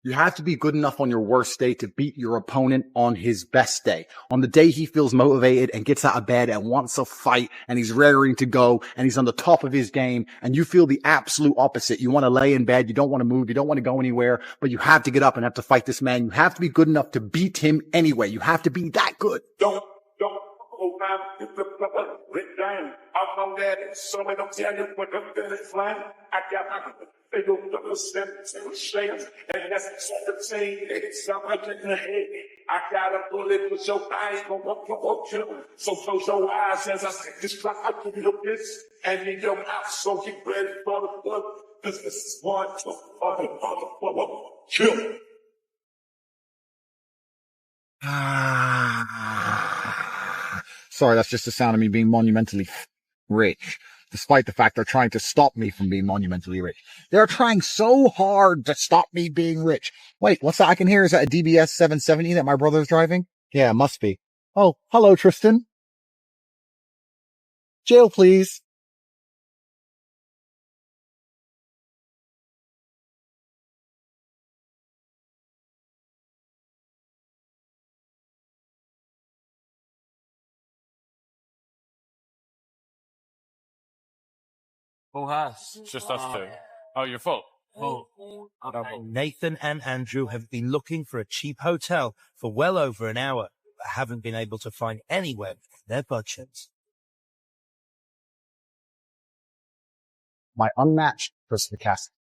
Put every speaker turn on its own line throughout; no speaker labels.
You have to be good enough on your worst day to beat your opponent on his best day. On the day he feels motivated and gets out of bed and wants to fight and he's raring to go and he's on the top of his game, and you feel the absolute opposite. You want to lay in bed. You don't want to move. You don't want to go anywhere, but you have to get up and have to fight this man. You have to be good enough to beat him anyway. You have to be that good.
Don't hold on. If the written down, I'm on that. So I don't tell you what the flying. I got my they don't understand and that's the same. It's something in the head. I got a bullet with your eyes go kill. So close your eyes as I stick this clock out to your fist and in your mouth. So get ready for the blood. This is one, two, kill.
Sorry, that's just the sound of me being monumentally rich. Despite the fact they're trying to stop me from being monumentally rich. They're trying so hard to stop me being rich. Wait, what's that I can hear? Is that a DBS 770 that my brother's driving? Yeah, it must be. Oh, hello, Tristan. Jail, please.
Who has? Just us two. Oh, your fault. Oh.
Okay. Nathan and Andrew have been looking for a cheap hotel for well over an hour, but haven't been able to find anywhere within their budget.
My unmatched perspicacity,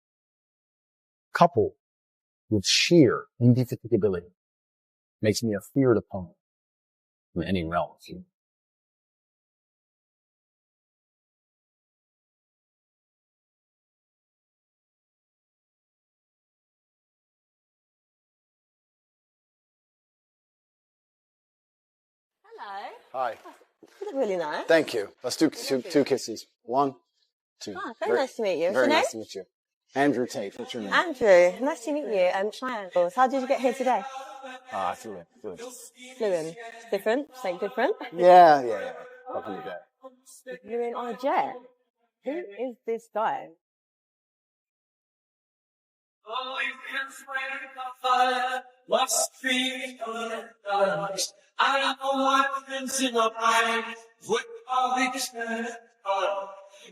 coupled with sheer indefatigability, makes me a feared opponent in any realm.
Hello.
Hi.
You look really nice.
Thank you. Let's do two kisses. 1, 2.
Very nice to meet you. What's
Very
your
nice to
name?
meet you. Andrew Tate. What's your name?
Andrew. Nice to meet you. My ankles. How did you get here today?
I flew in.
Flew in. Different? Something different?
Yeah. Up in the jet.
You're in on a jet. Who is this guy?
I know what comes in my mind. What are we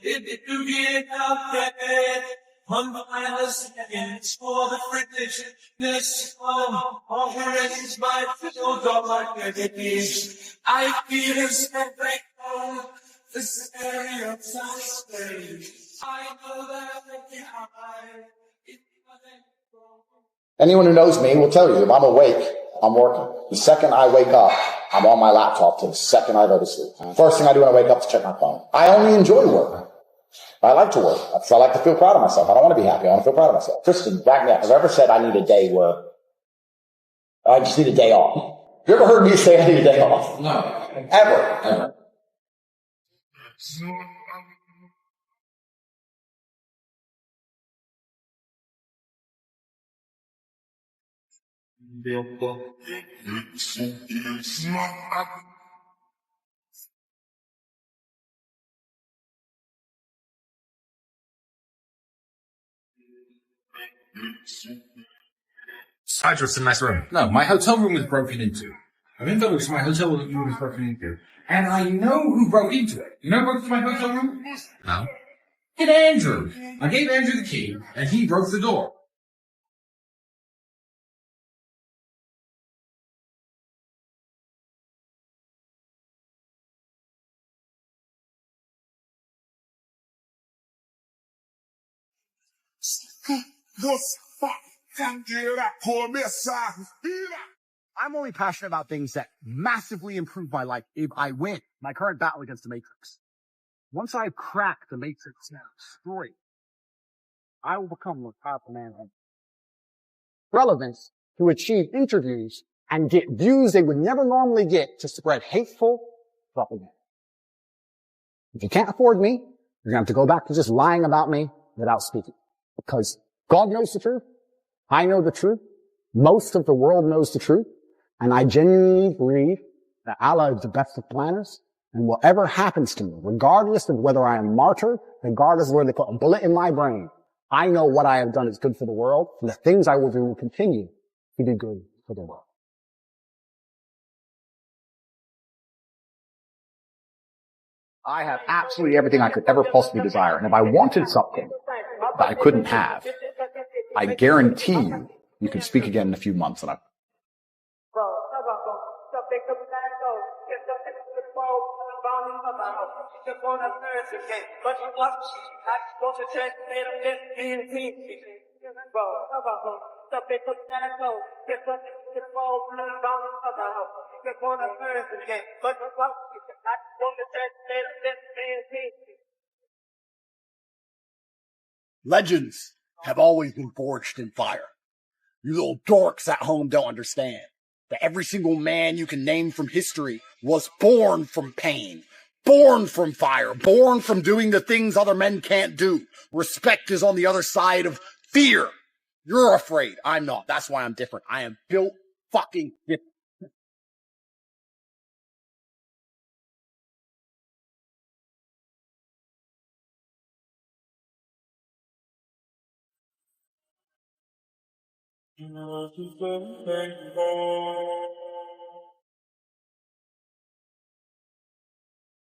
if you get out there, one behind us, it's for the British. This all is my field of like it is. I feel it's every this area of space. I know that
Anyone who knows me will tell you, if I'm awake, I'm working. The second I wake up, I'm on my laptop till the second I go to sleep. First thing I do when I wake up is check my phone. I only enjoy work. I like to work. I like to feel proud of myself. I don't want to be happy. I want to feel proud of myself. Tristan, back me up. Have I ever said I need a day where I just need a day off? You ever heard me say I need a day off?
No.
Ever.
It's a nice room. No, my hotel room was broken into. I've been told my hotel room was broken into. And I know who broke into it. You know who broke into my hotel room? No. It's Andrew. I gave Andrew the key, and he broke the door.
I'm only passionate about things that massively improve my life if I win my current battle against the Matrix. Once I crack the Matrix and destroy it, I will become the most powerful man on earth. Relevance to achieve interviews and get views they would never normally get to spread hateful propaganda. If you can't afford me, you're going to have to go back to just lying about me without speaking. Because God knows the truth. I know the truth. Most of the world knows the truth. And I genuinely believe that Allah is the best of planners. And whatever happens to me, regardless of whether I am martyred, regardless of whether they put a bullet in my brain, I know what I have done is good for the world, and the things I will do will continue to be good for the world. I have absolutely everything I could ever possibly desire, and if I wanted something that I couldn't have, I guarantee you can speak again in a few months, and legends have always been forged in fire. You little dorks at home don't understand that every single man you can name from history was born from pain, born from fire, born from doing the things other men can't do. Respect is on the other side of fear. You're afraid. I'm not. That's why I'm different. I am built fucking different.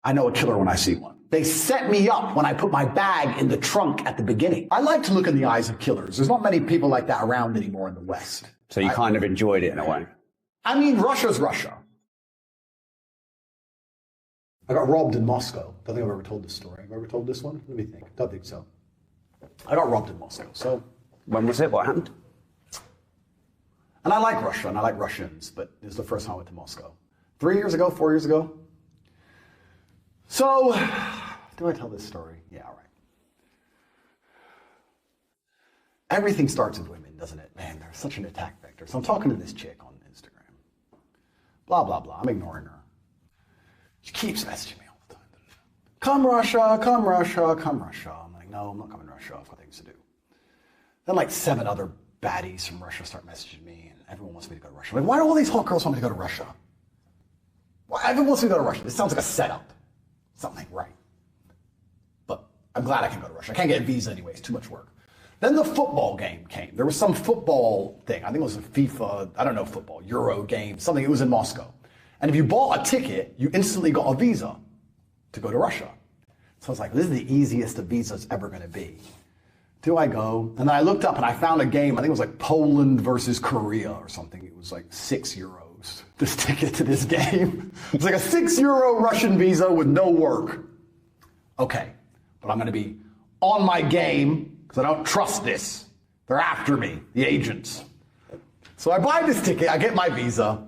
I know a killer when I see one. They set me up when I put my bag in the trunk at the beginning. I like to look in the eyes of killers. There's not many people like that around anymore in the West.
So you kind of enjoyed it in a way.
I mean, Russia's Russia. I got robbed in Moscow. Don't think I've ever told this story. Have I ever told this one? Let me think. Don't think so. I got robbed in Moscow. So
When was it? What happened?
And I like Russia, and I like Russians, but this is the first time I went to Moscow. 3 years ago, 4 years ago. So, do I tell this story? Yeah, all right. Everything starts with women, doesn't it? Man, they're such an attack vector. So I'm talking to this chick on Instagram. Blah, blah, blah. I'm ignoring her. She keeps messaging me all the time. Come Russia, come Russia, come Russia. I'm like, no, I'm not coming to Russia. I've got things to do. Then like 7 other baddies from Russia start messaging me, and everyone wants me to go to Russia. I'm like, why do all these hot girls want me to go to Russia? Why everyone wants me to go to Russia? This sounds like a setup. Something right. But I'm glad I can go to Russia. I can't get a visa anyway. It's too much work. Then the football game came. There was some football thing. I think it was a FIFA, I don't know, football, Euro game, something. It was in Moscow. And if you bought a ticket, you instantly got a visa to go to Russia. So I was like, this is the easiest a visa's ever going to be. Do I go? And then I looked up and I found a game. I think it was like Poland versus Korea or something. It was like €6, this ticket to this game. It was like a €6 Russian visa with no work. Okay, but I'm going to be on my game because I don't trust this. They're after me, the agents. So I buy this ticket. I get my visa.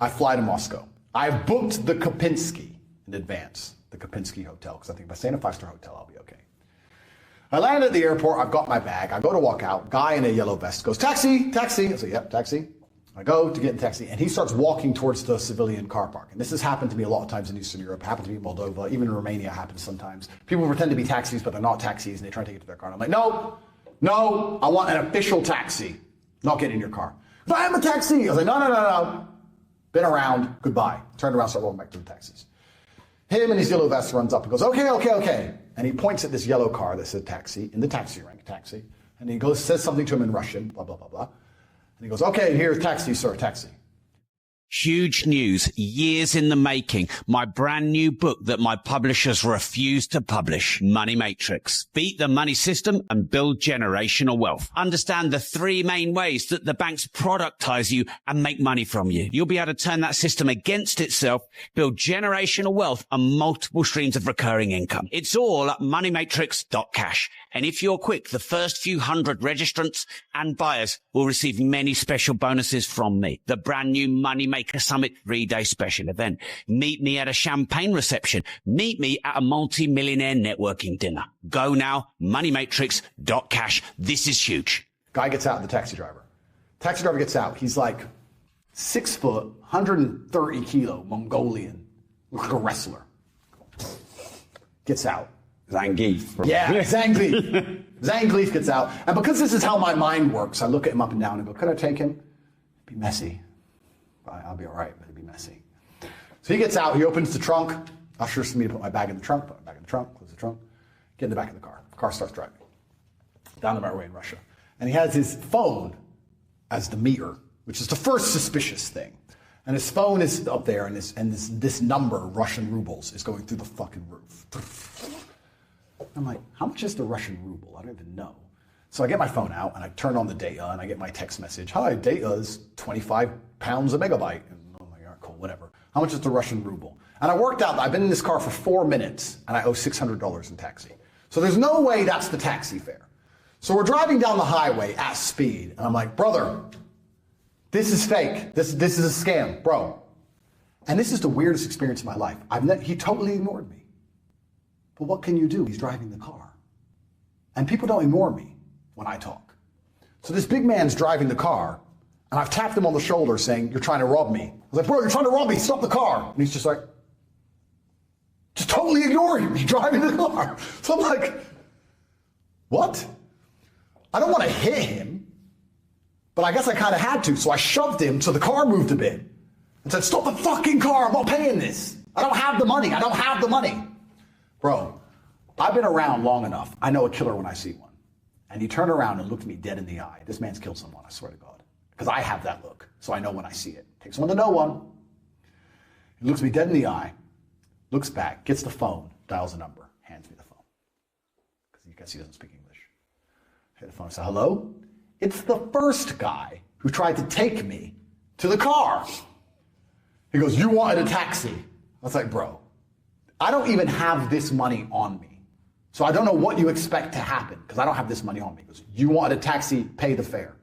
I fly to Moscow. I've booked the Kopinski in advance, the Kopinski hotel, because I think if I stay in a 5-star hotel, I'll be okay. I land at the airport, I've got my bag, I go to walk out, guy in a yellow vest goes, taxi, taxi. I say, yep, taxi. I go to get in the taxi, and he starts walking towards the civilian car park. And this has happened to me a lot of times in Eastern Europe, happened to me in Moldova, even in Romania happens sometimes. People pretend to be taxis, but they're not taxis, and they try to take it to their car. And I'm like, no, I want an official taxi, not getting in your car. But I am a taxi. I was like, no. Been around, goodbye. Turned around, started walking back to the taxis. Him in his yellow vest runs up and goes, okay. And he points at this yellow car that said taxi, in the taxi rank, taxi. And he goes, says something to him in Russian, blah, blah, blah, blah. And he goes, okay, here's taxi, sir, taxi.
Huge news, years in the making. My brand new book that my publishers refuse to publish, Money Matrix. Beat the money system and build generational wealth. Understand the 3 main ways that the banks productize you and make money from you. You'll be able to turn that system against itself, build generational wealth and multiple streams of recurring income. It's all at moneymatrix.cash. And if you're quick, the first few hundred registrants and buyers will receive many special bonuses from me. The brand new Money Maker Summit 3-day special event. Meet me at a champagne reception. Meet me at a multi-millionaire networking dinner. Go now, moneymatrix.cash. This is huge.
Guy gets out, the taxi driver. Taxi driver gets out. He's like 6 foot, 130 kilo, Mongolian. Looks like a wrestler. Gets out.
Zangief.
Yeah, Zangief. Zangief gets out. And because this is how my mind works, I look at him up and down and go, could I take him? It'd be messy. I'll be all right, but it'd be messy. So he gets out, he opens the trunk, ushers for me to put my bag in the trunk, put my bag in the trunk, close the trunk, get in the back of the car. The car starts driving.
down the motorway in Russia. And he has his phone as the meter, which is the first suspicious thing. And his phone is up there, and this number, Russian rubles, is going through the fucking roof. I'm like, how much is the Russian ruble? I don't even know. So I get my phone out, and I turn on the data, and I get my text message. Hi, data is 25 pounds a megabyte. And I'm like, all right, cool, whatever. How much is the Russian ruble? And I worked out that I've been in this car for 4 minutes, and I owe $600 in taxi. So there's no way that's the taxi fare. So we're driving down the highway at speed, and I'm like, brother, this is fake. This is a scam, bro. And this is the weirdest experience of my life. He totally ignored me. But what can you do? He's driving the car. And people don't ignore me when I talk. So this big man's driving the car, and I've tapped him on the shoulder saying, you're trying to rob me. I was like, bro, you're trying to rob me. Stop the car. And he's just like, just totally ignoring me, driving the car. So I'm like, what? I don't want to hit him, but I guess I kind of had to. So I shoved him so the car moved a bit and said, stop the fucking car. I'm not paying this. I don't have the money. I don't have the money. Bro, I've been around long enough. I know a killer when I see one. And he turned around and looked me dead in the eye. This man's killed someone, I swear to God. Because I have that look, so I know when I see it. Takes someone to know one. He looks me dead in the eye, looks back, gets the phone, dials a number, hands me the phone. Because you guess he doesn't speak English. I hit the phone and say, hello? It's the first guy who tried to take me to the car. He goes, you wanted a taxi. I was like, bro, I don't even have this money on me. So I don't know what you expect to happen, because I don't have this money on me. He goes, you wanted a taxi, pay the fare.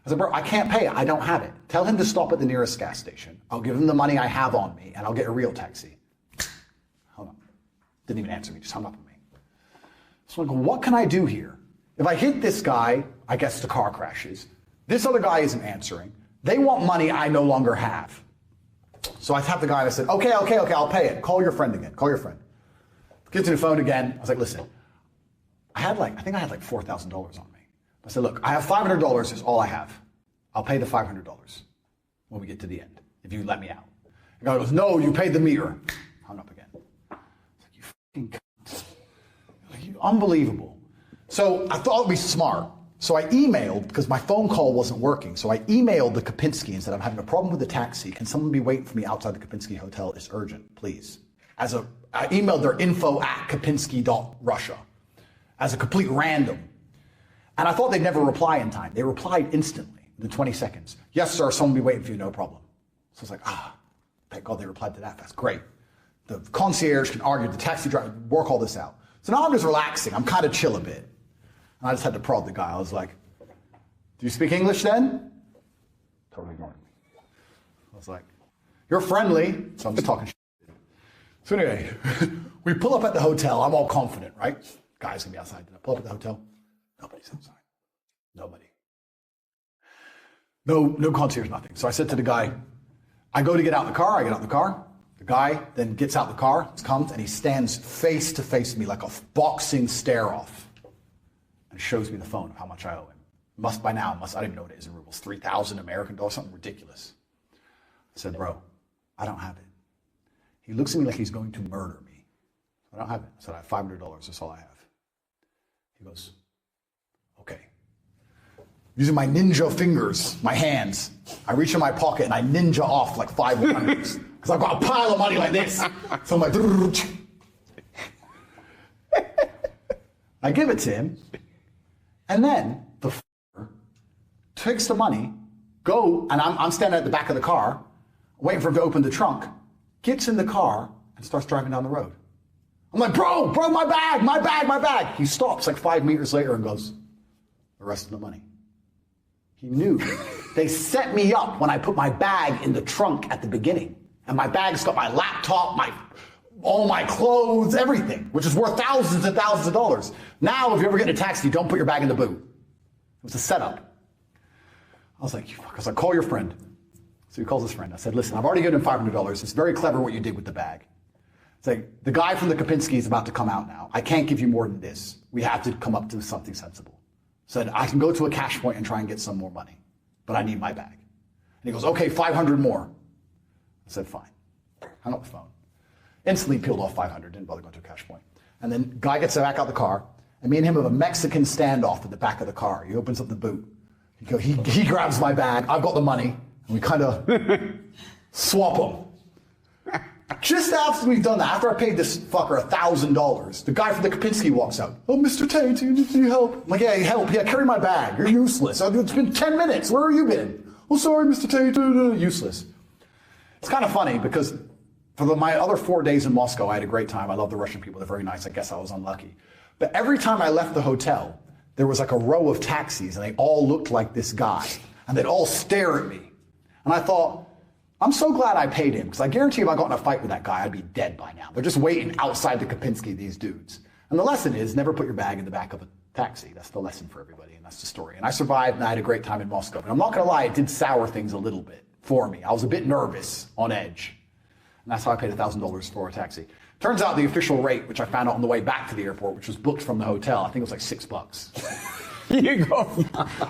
I said, bro, I can't pay it. I don't have it. Tell him to stop at the nearest gas station. I'll give him the money I have on me, and I'll get a real taxi. Hung up. Didn't even answer me, just hung up on me. So I go, what can I do here? If I hit this guy, I guess the car crashes. This other guy isn't answering. They want money I no longer have. So I tapped the guy and I said, okay, I'll pay it. Call your friend again. Call your friend. Get to the phone again. I was like, listen, I think I had like $4,000 on me. I said, look, I have $500 is all I have. I'll pay the $500 when we get to the end, if you let me out. The guy goes, no, you paid the meter. Hung up again. I was like, you fucking cunt. Like, you unbelievable. So I thought it'd be smart. So I emailed, because my phone call wasn't working, so I emailed the Kopinski and said, I'm having a problem with the taxi. Can someone be waiting for me outside the Kopinski hotel? It's urgent, please. I emailed their info@kopinski.russia as a complete random. And I thought they'd never reply in time. They replied instantly, within 20 seconds. Yes, sir, someone will be waiting for you, no problem. So I was like, thank God they replied to that fast. Great. The concierge can argue, the taxi driver, work all this out. So now I'm just relaxing. I'm kind of chill a bit. And I just had to prod the guy. I was like, do you speak English then? Totally ignored me. I was like, you're friendly. So I'm just talking shit. So anyway, we pull up at the hotel. I'm all confident, right? Guy's gonna be outside. I pull up at the hotel. Nobody's outside. Nobody. No concierge, nothing. So I said to the guy, I go to get out the car. I get out the car. The guy then gets out the car, comes, and he stands face to face with me like a boxing stare-off. And shows me the phone of how much I owe him. I don't even know what it is in rubles, 3,000 American dollars, something ridiculous. I said, bro, I don't have it. He looks at me like he's going to murder me. I don't have it. I said, I have $500, that's all I have. He goes, okay. Using my ninja fingers, my hands, I reach in my pocket and I ninja off like 500s. Because I've got a pile of money like this. So I'm like, I give it to him. And then the takes the money, and I'm standing at the back of the car, waiting for him to open the trunk, gets in the car, and starts driving down the road. I'm like, bro, my bag. He stops like 5 meters later and goes, the rest of the money. He knew. They set me up when I put my bag in the trunk at the beginning. And my bag's got my laptop, all my clothes, everything, which is worth thousands and thousands of dollars. Now, if you ever get in a taxi, don't put your bag in the boot. It was a setup. I was like, call your friend. So he calls his friend. I said, listen, I've already given him $500. It's very clever what you did with the bag. It's like, the guy from the Kopinski is about to come out now. I can't give you more than this. We have to come up to something sensible. Said, I can go to a cash point and try and get some more money, but I need my bag. And he goes, okay, 500 more. I said, fine. Hung up the phone. Instantly peeled off 500, didn't bother going to a cash point. And then guy gets back out the car, And me and him have a Mexican standoff at the back of the car. He opens up the boot. He grabs my bag. I've got the money. And we kind of swap them. Just after we've done that, after I paid this fucker $1,000, the guy from the Kapinski walks out. Oh, Mr. Tate, do you need any help? I'm like, yeah, help. Yeah, carry my bag. You're useless. It's been 10 minutes. Where have you been? Oh, sorry, Mr. Tate. Useless. It's kind of funny because for my other 4 days in Moscow, I had a great time. I love the Russian people. They're very nice. I guess I was unlucky. But every time I left the hotel, there was like a row of taxis, and they all looked like this guy. And they'd all stare at me. And I thought, I'm so glad I paid him, because I guarantee if I got in a fight with that guy, I'd be dead by now. They're just waiting outside the Kapinski, these dudes. And the lesson is, never put your bag in the back of a taxi. That's the lesson for everybody, and that's the story. And I survived, and I had a great time in Moscow. But I'm not going to lie, it did sour things a little bit for me. I was a bit nervous, on edge. And that's how I paid $1,000 for a taxi. Turns out the official rate, which I found out on the way back to the airport, which was booked from the hotel, I think it was like $6.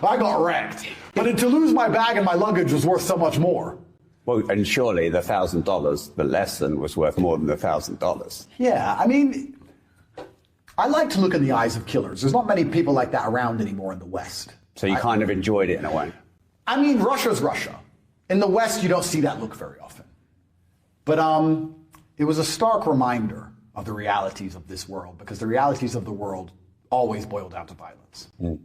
I got wrecked. But to lose my bag and my luggage was worth so much more.
Well, and surely the $1,000, the lesson was worth more than the $1,000.
Yeah, I mean, I like to look in the eyes of killers. There's not many people like that around anymore in the West.
So you kind of enjoyed it in a way.
I mean, Russia's Russia. In the West, you don't see that look very often. But it was a stark reminder of the realities of this world, because the realities of the world always boil down to violence. Mm.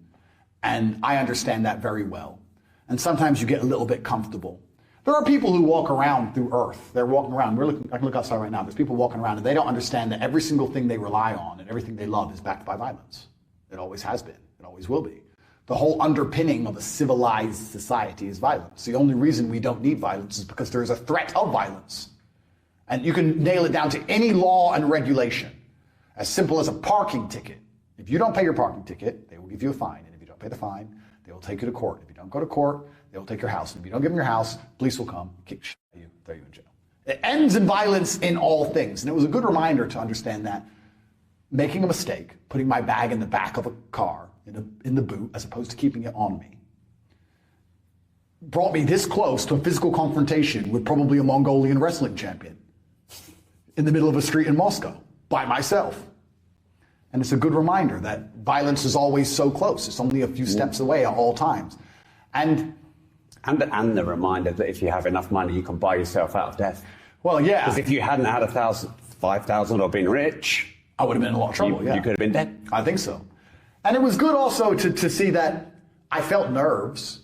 And I understand that very well. And sometimes you get a little bit comfortable. There are people who walk around through Earth. They're walking around. I can look outside right now. There's people walking around, and they don't understand that every single thing they rely on and everything they love is backed by violence. It always has been. It always will be. The whole underpinning of a civilized society is violence. The only reason we don't need violence is because there is a threat of violence. And you can nail it down to any law and regulation. As simple as a parking ticket. If you don't pay your parking ticket, they will give you a fine. And if you don't pay the fine, they will take you to court. If you don't go to court, they will take your house. And if you don't give them your house, police will come, kick shit out of you, throw you in jail. It ends in violence in all things. And it was a good reminder to understand that making a mistake, putting my bag in the back of a car, in the boot, as opposed to keeping it on me, brought me this close to a physical confrontation with probably a Mongolian wrestling champion in the middle of a street in Moscow, by myself. And it's a good reminder that violence is always so close. It's only a few steps away at all times. And
the reminder that if you have enough money, you can buy yourself out of death.
Well, yeah.
Because if you hadn't had 5,000 or been rich,
I would have been in a lot of trouble,
you could have been dead.
I think so. And it was good also to see that I felt nerves,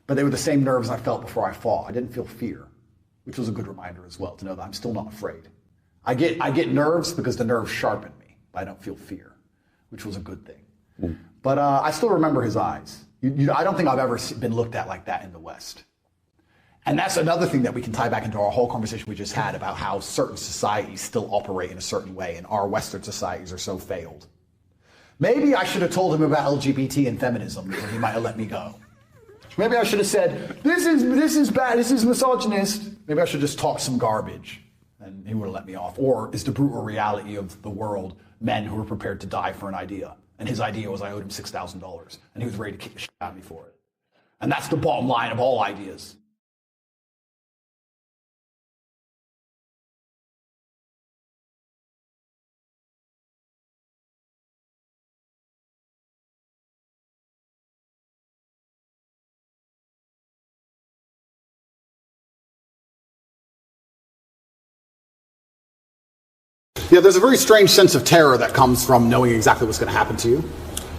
but they were the same nerves I felt before I fought. I didn't feel fear, which was a good reminder as well, to know that I'm still not afraid. I get nerves because the nerves sharpen me, but I don't feel fear, which was a good thing. Mm. But I still remember his eyes. I don't think I've ever been looked at like that in the West. And that's another thing that we can tie back into our whole conversation we just had about how certain societies still operate in a certain way, and our Western societies are so failed. Maybe I should have told him about LGBT and feminism, and he might have let me go. Maybe I should have said, this is bad, this is misogynist. Maybe I should just talk some garbage, and he would have let me off. Or is the brutal reality of the world men who are prepared to die for an idea? And his idea was I owed him $6,000, and he was ready to kick the shit out of me for it. And that's the bottom line of all ideas. Yeah, there's a very strange sense of terror that comes from knowing exactly what's going to happen to you.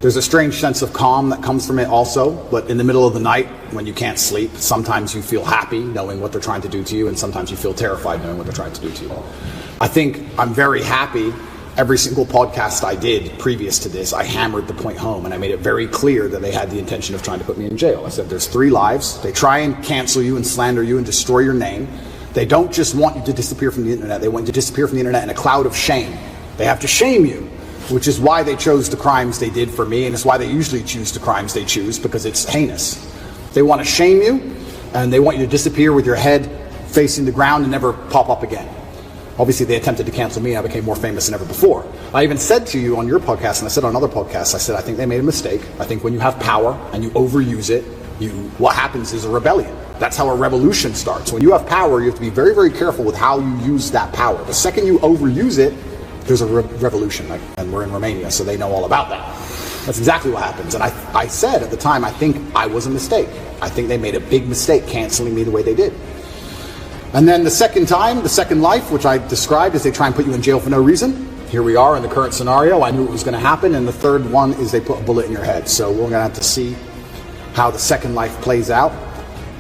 There's a strange sense of calm that comes from it also, but in the middle of the night, when you can't sleep, sometimes you feel happy knowing what they're trying to do to you, and sometimes you feel terrified knowing what they're trying to do to you. I think I'm very happy. Every single podcast I did previous to this, I hammered the point home, and I made it very clear that they had the intention of trying to put me in jail. I said, there's 3 lives. They try and cancel you and slander you and destroy your name. They don't just want you to disappear from the internet. They want you to disappear from the internet in a cloud of shame. They have to shame you, which is why they chose the crimes they did for me, and it's why they usually choose the crimes they choose, because it's heinous. They want to shame you, and they want you to disappear with your head facing the ground and never pop up again. Obviously, they attempted to cancel me, and I became more famous than ever before. I even said to you on your podcast, and I said on other podcasts, I said, I think they made a mistake. I think when you have power and you overuse it, what happens is a rebellion. That's how a revolution starts. When you have power, you have to be very, very careful with how you use that power. The second you overuse it,
there's a revolution, and we're in Romania, so they know all about that. That's exactly what happens. And I said at the time, I think I was a mistake. I think they made a big mistake canceling me the way they did. And then the second time, the second life, which I described as they try and put you in jail for no reason. Here we are in the current scenario. I knew it was going to happen. And the third one is they put a bullet in your head. So we're going to have to see how the second life plays out.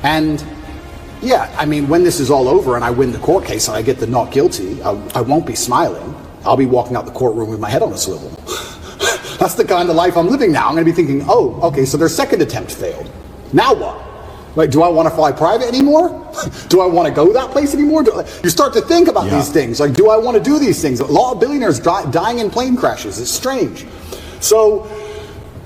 And yeah, I mean, when this is all over and I win the court case and I get the not guilty, I won't be smiling. I'll be walking out the courtroom with my head on a swivel. That's the kind of life I'm living now. I'm going to be thinking, oh, okay, so their second attempt failed. Now what? Like, do I want to fly private anymore? Do I want to go that place anymore? You start to think about these things. Like, do I want to do these things? A lot of billionaires dying in plane crashes. It's strange. So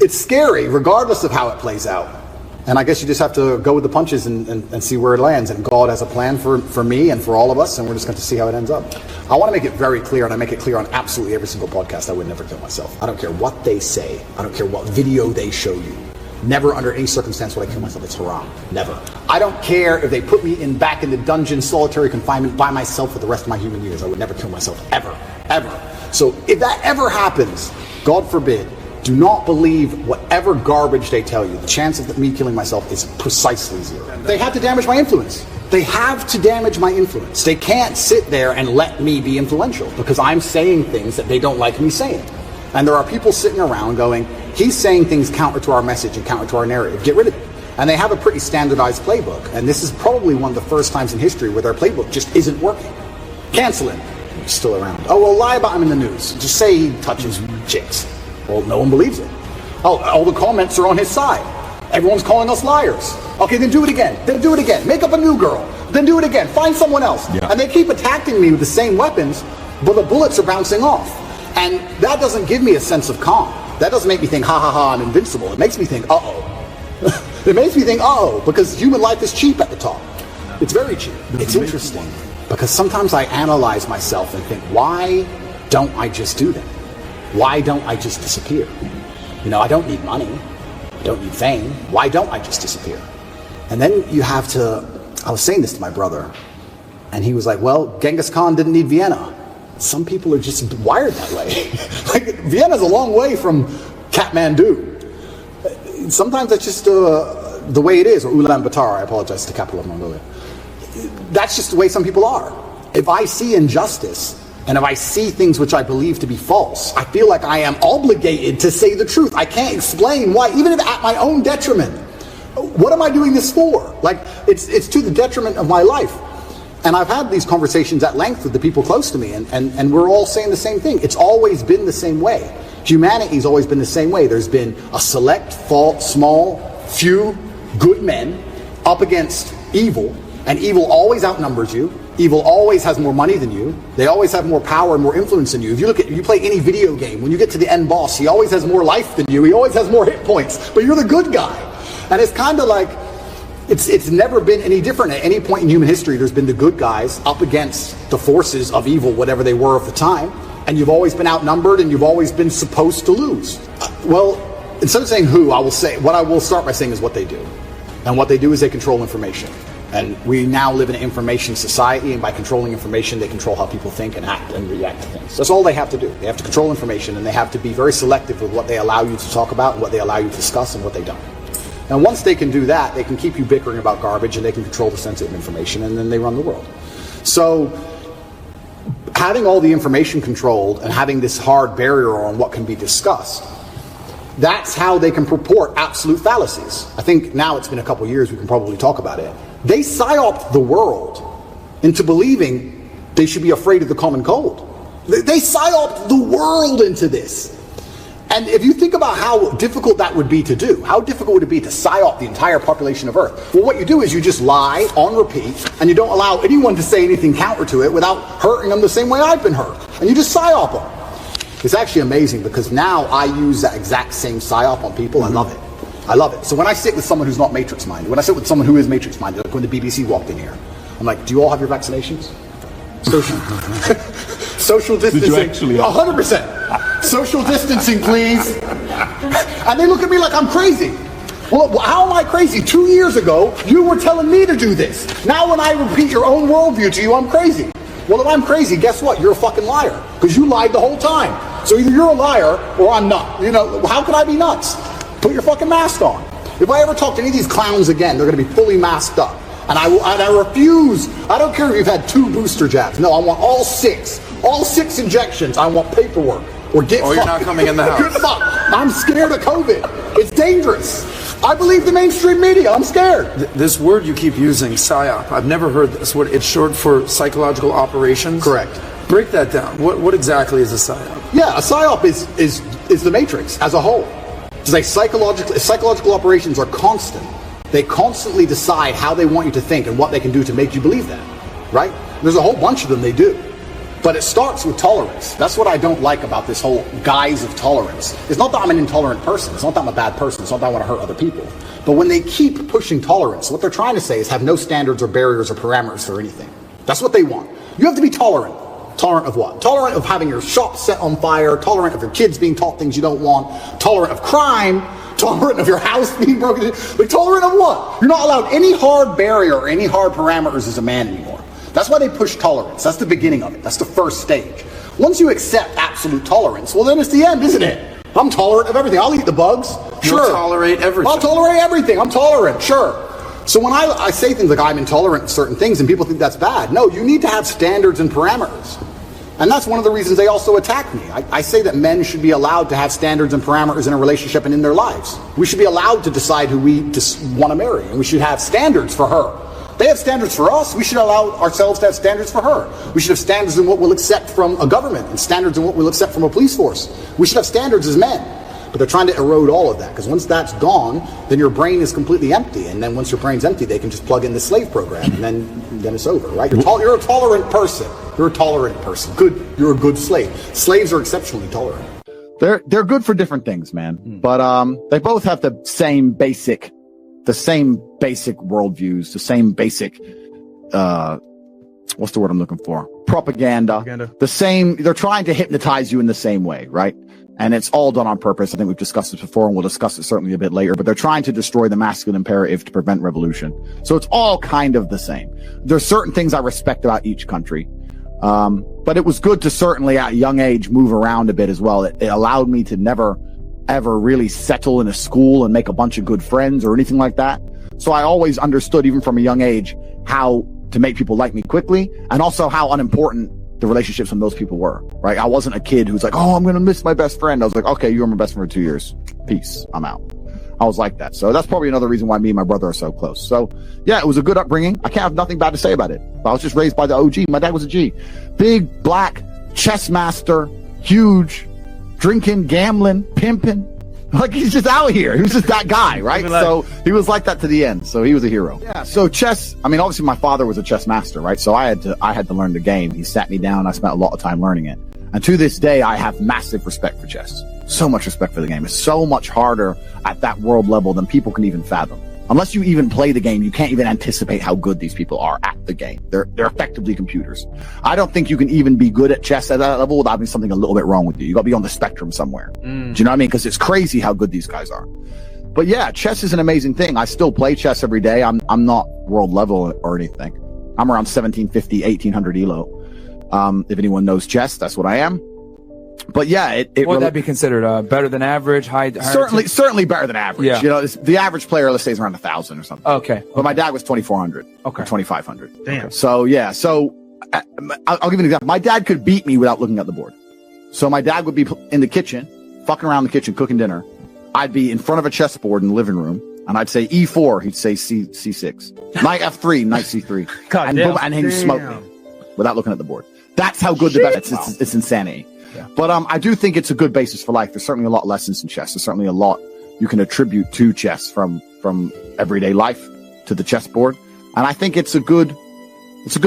it's scary, regardless of how it plays out. And I guess you just have to go with the punches and see where it lands. And God has a plan for me and for all of us, and we're just going to see how it ends up. I want to make it very clear, and I make it clear on absolutely every single podcast, I would never kill myself. I don't care what they say. I don't care what video they show you. Never under any circumstance would I kill myself. It's haram. Never. I don't care if they put me back in the dungeon, solitary confinement by myself for the rest of my human years. I would never kill myself. Ever. Ever. So if that ever happens, God forbid, do not believe whatever garbage they tell you. The chance of me killing myself is precisely zero. They have to damage my influence. They have to damage my influence. They can't sit there and let me be influential because I'm saying things that they don't like me saying. And there are people sitting around going, he's saying things counter to our message and counter to our narrative. Get rid of it. And they have a pretty standardized playbook. And this is probably one of the first times in history where their playbook just isn't working. Cancel him. He's still around. Oh, well, lie about him in the news. Just say he touches chicks. Well, no one believes it. Oh, all the comments are on his side. Everyone's calling us liars. Okay, then do it again. Then do it again. Make up a new girl. Then do it again. Find someone else. Yeah. And they keep attacking me with the same weapons, but the bullets are bouncing off. And that doesn't give me a sense of calm. That doesn't make me think, ha ha ha, I'm invincible. It makes me think, uh-oh. It makes me think, uh-oh, because human life is cheap at the top. It's very cheap. It's interesting, because sometimes I analyze myself and think, why don't I just do that? Why don't I just disappear? You know, I don't need money. I don't need fame. Why don't I just disappear? And then you have to, I was saying this to my brother, and he was like, well, Genghis Khan didn't need Vienna. Some people are just wired that way. Like, Vienna's a long way from Kathmandu. Sometimes that's just the way it is, or Ulaanbaatar, I apologize to the capital of Mongolia. That's just the way some people are. If I see injustice, and if I see things which I believe to be false, I feel like I am obligated to say the truth. I can't explain why, even if at my own detriment. What am I doing this for? Like, it's to the detriment of my life. And I've had these conversations at length with the people close to me, and we're all saying the same thing. It's always been the same way. Humanity's always been the same way. There's been a select, small, few good men up against evil, and evil always outnumbers you. Evil always has more money than you. They always have more power and more influence than you. If you play any video game, when you get to the end boss, he always has more life than you. He always has more hit points, but you're the good guy. And it's kind of like, it's never been any different. At any point in human history, there's been the good guys up against the forces of evil, whatever they were of the time, and you've always been outnumbered, and you've always been supposed to lose. Well, instead of saying who, I will say, what I will start by saying is what they do. And what they do is they control information. And we now live in an information society, and by controlling information, they control how people think and act and react to things. That's all they have to do. They have to control information, and they have to be very selective with what they allow you to talk about and what they allow you to discuss and what they don't. And once they can do that, they can keep you bickering about garbage, and they can control the sensitive information, and then they run the world. So having all the information controlled and having this hard barrier on what can be discussed, that's how they can purport absolute fallacies. I think now it's been a couple years, we can probably talk about it. They psyoped the world into believing they should be afraid of the common cold. They psyoped the world into this. And if you think about how difficult that would be to do, how difficult would it be to psyop the entire population of Earth? Well, what you do is you just lie on repeat, and you don't allow anyone to say anything counter to it without hurting them the same way I've been hurt. And you just psyop them. It's actually amazing, because now I use that exact same psyop on people. I love it. I love it. So when I sit with someone who's not matrix-minded, when I sit with someone who is matrix-minded, like when the BBC walked in here, I'm like, do you all have your vaccinations? Social distancing. Did you actually? 100%. Social distancing, please. And they look at me like I'm crazy. Well, how am I crazy? 2 years ago, you were telling me to do this. Now when I repeat your own worldview to you, I'm crazy. Well, if I'm crazy, guess what? You're a fucking liar because you lied the whole time. So either you're a liar or I'm not. You know, how can I be nuts? Put your fucking mask on. If I ever talk to any of these clowns again, they're going to be fully masked up. And I refuse. I don't care if you've had 2 booster jabs. No, I want all 6. All 6 injections. I want paperwork. Or get fucked.
You're not coming in the house.
Get fucked. I'm scared of COVID. It's dangerous. I believe the mainstream media. I'm scared.
This word you keep using, PSYOP, I've never heard this word. It's short for psychological operations?
Correct.
Break that down. What exactly is a PSYOP?
Yeah, a PSYOP is the Matrix as a whole. It's like psychological operations are constant. They constantly decide how they want you to think and what they can do to make you believe that, right? There's a whole bunch of them they do. But it starts with tolerance. That's what I don't like about this whole guise of tolerance. It's not that I'm an intolerant person. It's not that I'm a bad person. It's not that I want to hurt other people. But when they keep pushing tolerance, what they're trying to say is have no standards or barriers or parameters for anything. That's what they want. You have to be tolerant. Tolerant of what? Tolerant of having your shop set on fire, tolerant of your kids being taught things you don't want, tolerant of crime, tolerant of your house being broken into. Like, tolerant of what? You're not allowed any hard barrier or any hard parameters as a man anymore. That's why they push tolerance. That's the beginning of it. That's the first stage. Once you accept absolute tolerance, well, then it's the end, isn't it? I'm tolerant of everything. I'll eat the bugs. Sure.
You'll tolerate everything.
I'll tolerate everything. I'm tolerant. Sure. So when I say things like I'm intolerant to certain things and people think that's bad, no, you need to have standards and parameters. And that's one of the reasons they also attack me. I say that men should be allowed to have standards and parameters in a relationship and in their lives. We should be allowed to decide who we want to marry, and we should have standards for her. They have standards for us. We should allow ourselves to have standards for her. We should have standards in what we'll accept from a government and standards in what we'll accept from a police force. We should have standards as men. But they're trying to erode all of that, because once that's gone, then your brain is completely empty. And then once your brain's empty, they can just plug in the slave program, and then it's over, right? You're a tolerant person. You're a tolerant person. Good. You're a good slave. Slaves are exceptionally tolerant.
They're good for different things, man. But they both have the same basic worldviews, the same basic what's the word I'm looking for? Propaganda. They're trying to hypnotize you in the same way, right? And it's all done on purpose. I think we've discussed this before, and we'll discuss it certainly a bit later, but they're trying to destroy the masculine imperative to prevent revolution. So it's all kind of the same. There's certain things I respect about each country. But it was good to certainly at a young age move around a bit as well. It allowed me to never, ever really settle in a school and make a bunch of good friends or anything like that. So I always understood, even from a young age, how to make people like me quickly, and also how unimportant the relationships with those people were, right? I wasn't a kid who's like, oh, I'm going to miss my best friend. I was like, okay, you were my best friend for 2 years. Peace. I'm out. I was like that. So that's probably another reason why me and my brother are so close. So yeah, it was a good upbringing. I can't have nothing bad to say about it. I was just raised by the OG. My dad was a G. Big, black, chess master, huge, drinking, gambling, pimping. Like, he's just out here. He was just that guy, right? So he was like that to the end. So he was a hero. Yeah. So chess, I mean, obviously my father was a chess master, right? So I had to learn the game. He sat me down. I spent a lot of time learning it. And to this day, I have massive respect for chess. So much respect for the game. It's so much harder at that world level than people can even fathom. Unless you even play the game, you can't even anticipate how good these people are at the game. They're effectively computers. I don't think you can even be good at chess at that level without having something a little bit wrong with you. You got to be on the spectrum somewhere. Do you know what I mean? Because it's crazy how good these guys are. But yeah, chess is an amazing thing. I still play chess every day. I'm not world level or anything. I'm around 1750, 1800 elo. If anyone knows chess, that's what I am. But yeah,
would that be considered better than average?
Certainly better than average.
Yeah.
You know, the average player, let's say, is around 1,000 or something.
Okay.
But my dad was 2,400.
Okay.
2,500.
Damn.
So yeah. So I'll give you an example. My dad could beat me without looking at the board. So my dad would be in the kitchen, fucking around the kitchen, cooking dinner. I'd be in front of a chessboard in the living room, and I'd say E4. He'd say C6. Knight F3, Knight C3.
God
and
damn.
boom, and he'd smoke me without looking at the board. That's how good the best. It's insanity. Yeah. But I do think it's a good basis for life. There's certainly a lot of lessons in chess. There's certainly a lot you can attribute to chess from everyday life to the chessboard. And I think it's a good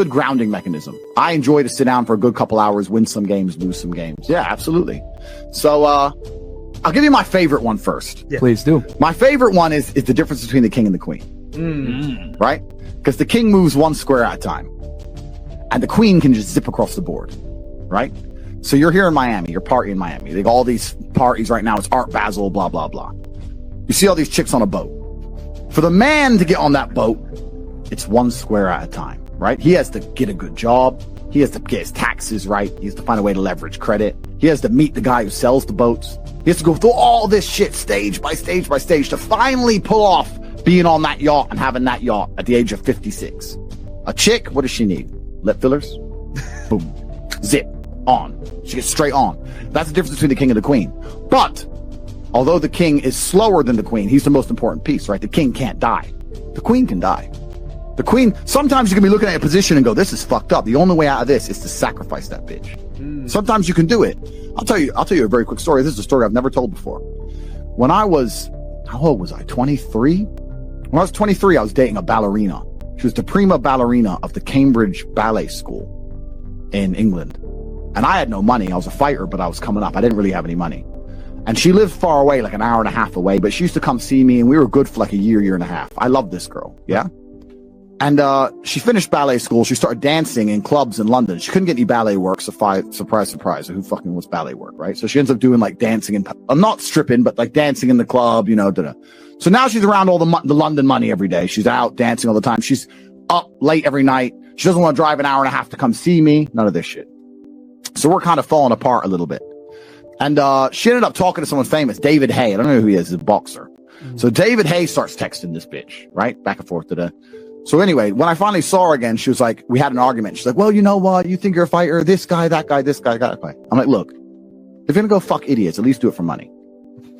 grounding mechanism. I enjoy to sit down for a good couple hours, win some games, lose some games. Yeah, absolutely. So I'll give you my favorite one first.
Yeah. Please do.
My favorite one is the difference between the king and the queen. Right? Because the king moves one square at a time. And the queen can just zip across the board. Right? So you're here in Miami, you're partying in Miami. They got all these parties right now. It's Art Basel, blah, blah, blah. You see all these chicks on a boat. For the man to get on that boat, it's one square at a time, right? He has to get a good job. He has to get his taxes right. He has to find a way to leverage credit. He has to meet the guy who sells the boats. He has to go through all this shit stage by stage by stage to finally pull off being on that yacht and having that yacht at the age of 56. A chick, what does she need? Lip fillers? Boom. Zip. On. She gets straight on. That's the difference between the king and the queen. But although the king is slower than the queen, he's the most important piece, right? The king can't die. The queen can die. The queen, sometimes you can be looking at a position and go, this is fucked up. The only way out of this is to sacrifice that bitch. Sometimes you can do it. I'll tell you a very quick story. This is a story I've never told before. When I was, how old was I? 23? When I was 23, I was dating a ballerina. She was the prima ballerina of the Cambridge Ballet School in England. And I had no money. I was a fighter, but I was coming up. I didn't really have any money. And she lived far away, like an hour and a half away, but she used to come see me, and we were good for like a year and a half. I loved this girl. Yeah. And she finished ballet school. She started dancing in clubs in London. She couldn't get any ballet work. Surprise, surprise. Who fucking wants ballet work, right? So she ends up doing like dancing and not stripping, but like dancing in the club, you know. So now she's around all the London money every day. She's out dancing all the time. She's up late every night. She doesn't want to drive an hour and a half to come see me. None of this shit. So we're kind of falling apart a little bit. And she ended up talking to someone famous, David Hay. I don't know who he is. He's a boxer. So David Hay starts texting this bitch, right? Back and forth to the. So anyway, when I finally saw her again, she was like, we had an argument. She's like, well, you know what? You think you're a fighter? This guy, that guy, this guy, that guy. I'm like, look, if you're going to go fuck idiots, at least do it for money.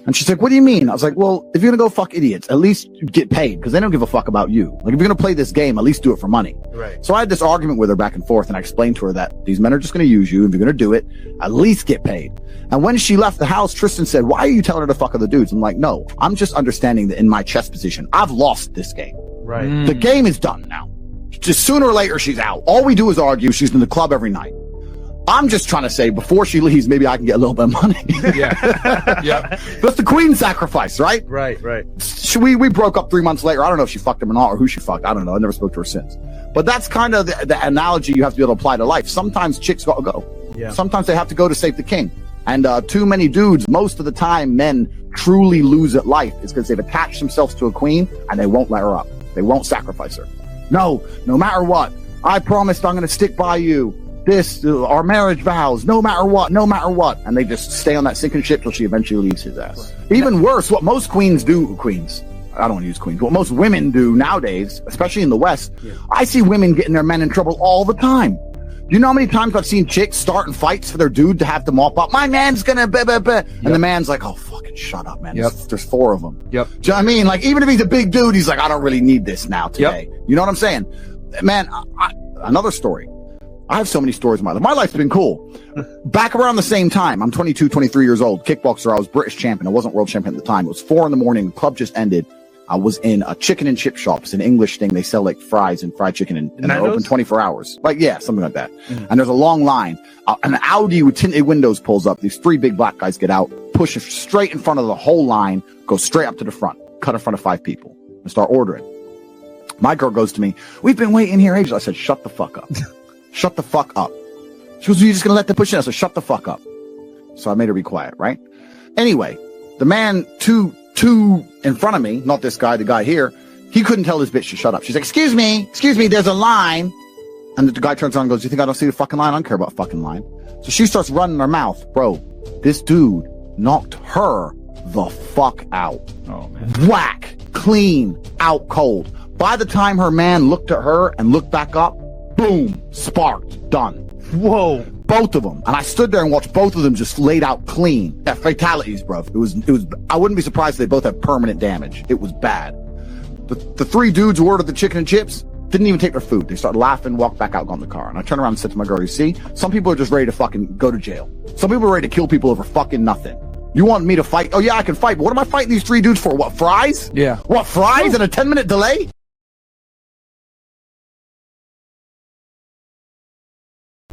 And she's like, what do you mean? I was like, well, if you're going to go fuck idiots, at least get paid because they don't give a fuck about you. Like, if you're going to play this game, at least do it for money.
Right.
So I had this argument with her back and forth, and I explained to her that these men are just going to use you. If you're going to do it, at least get paid. And when she left the house, Tristan said, why are you telling her to fuck other dudes? I'm like, no, I'm just understanding that in my chess position, I've lost this game.
Right.
The game is done now. Just sooner or later, she's out. All we do is argue. She's in the club every night. I'm just trying to say, before she leaves, maybe I can get a little bit of money.
Yeah. Yeah.
That's the queen sacrifice, right?
Right.
We broke up 3 months later. I don't know if she fucked him or not, or who she fucked. I don't know. I never spoke to her since. But that's kind of the analogy you have to be able to apply to life. Sometimes chicks gotta go.
Yeah.
Sometimes they have to go to save the king. And too many dudes, most of the time, men truly lose at life is because they've attached themselves to a queen and they won't let her up. They won't sacrifice her. No matter what. I promised I'm going to stick by you. Our marriage vows, no matter what. And they just stay on that sinking ship till she eventually leaves his ass. Even worse, what most queens do, I don't want to use queens, what most women do nowadays, especially in the West, I see women getting their men in trouble all the time. You know how many times I've seen chicks starting fights for their dude to have to mop up? My man's gonna and the man's like, oh, fucking shut up, man. There's 4 of them.
Yep.
Do you know what I mean? Like, even if he's a big dude, he's like, I don't really need this now today. You know what I'm saying? Man, another story. I have so many stories in my life. My life's been cool. Back around the same time, I'm 22, 23 years old, kickboxer. I was British champion. I wasn't world champion at the time. It was 4 a.m. The club just ended. I was in a chicken and chip shop. It's an English thing. They sell like fries and fried chicken and they're open 24 hours. Like, yeah, something like that. And there's a long line. An Audi with tinted windows pulls up. These 3 big black guys get out, push it straight in front of the whole line, go straight up to the front, cut in front of 5 people and start ordering. My girl goes to me, we've been waiting here ages. I said, shut the fuck up. Shut the fuck up. She goes, you're just going to let them push in? I said, shut the fuck up. So I made her be quiet, right? Anyway, the man two in front of me, not this guy, the guy here, he couldn't tell this bitch to shut up. She's like, excuse me, there's a line. And the guy turns around and goes, you think I don't see the fucking line? I don't care about fucking line. So she starts running her mouth. Bro, this dude knocked her the fuck out.
Oh, man.
Whack. Clean. Out cold. By the time her man looked at her and looked back up, boom, sparked, done.
Whoa.
Both of them. And I stood there and watched both of them just laid out clean. Yeah, fatalities, bro. It was, I wouldn't be surprised if they both had permanent damage. It was bad. The 3 dudes who ordered the chicken and chips didn't even take their food. They started laughing, walked back out, got in the car. And I turned around and said to my girl, you see, some people are just ready to fucking go to jail. Some people are ready to kill people over fucking nothing. You want me to fight? Oh yeah, I can fight, but what am I fighting these 3 dudes for? What, fries?
Yeah.
What, fries and a 10-minute delay?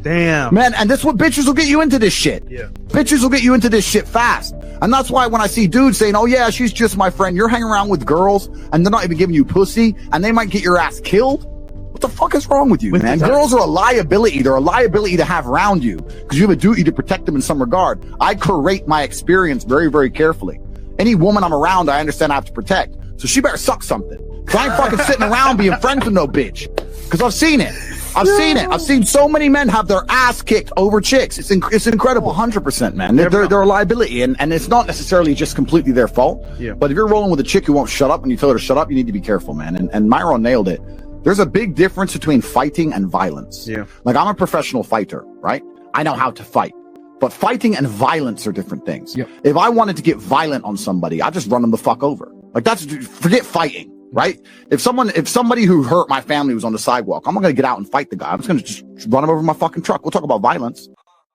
Damn.
Man, and that's what bitches will get you into this shit.
Yeah.
Bitches will get you into this shit fast. And that's why when I see dudes saying, oh yeah, she's just my friend, you're hanging around with girls and they're not even giving you pussy and they might get your ass killed. What the fuck is wrong with you, man? Girls are a liability. They're a liability to have around you because you have a duty to protect them in some regard. I curate my experience very, very carefully. Any woman I'm around, I understand I have to protect. So she better suck something. So I ain't fucking sitting around being friends with no bitch because I've seen it.
I've seen it. I've seen so many men have their ass kicked over chicks. It's incredible. 100%, man. They're a liability, and it's not necessarily just completely their fault.
Yeah.
But if you're rolling with a chick who won't shut up and you tell her to shut up, you need to be careful, man. And Myron nailed it. There's a big difference between fighting and violence.
Yeah.
Like, I'm a professional fighter, right? I know how to fight. But fighting and violence are different things.
Yep.
If I wanted to get violent on somebody, I just run them the fuck over. Like, forget fighting, right? If somebody who hurt my family was on the sidewalk, I'm not going to get out and fight the guy. I'm just going to just run him over my fucking truck. We'll talk about violence.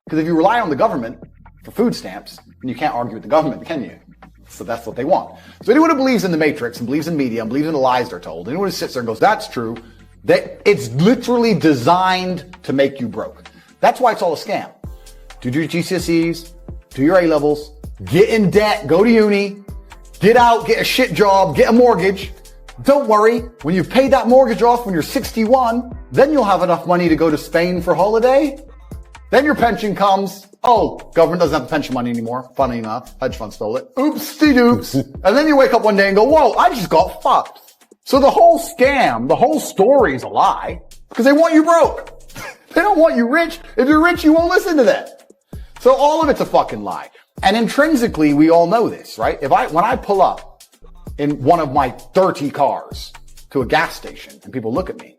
Because if you rely on the government for food stamps, then you can't argue with the government, can you? So that's what they want. So anyone who believes in the Matrix and believes in media and believes in the lies they're told, anyone who sits there and goes, that's true, that it's literally designed to make you broke. That's why it's all a scam. Do your GCSEs, do your A-levels, get in debt, go to uni, get out, get a shit job, get a mortgage. Don't worry, when you've paid that mortgage off when you're 61, then you'll have enough money to go to Spain for holiday. Then your pension comes. Oh, government doesn't have the pension money anymore. Funny enough, hedge fund stole it. Oopsie-doops. And then you wake up one day and go, whoa, I just got fucked. So the whole scam, the whole story is a lie because they want you broke. They don't want you rich. If you're rich, you won't listen to them. So all of it's a fucking lie. And intrinsically, we all know this, right? When I pull up in one of my 30 cars to a gas station and people look at me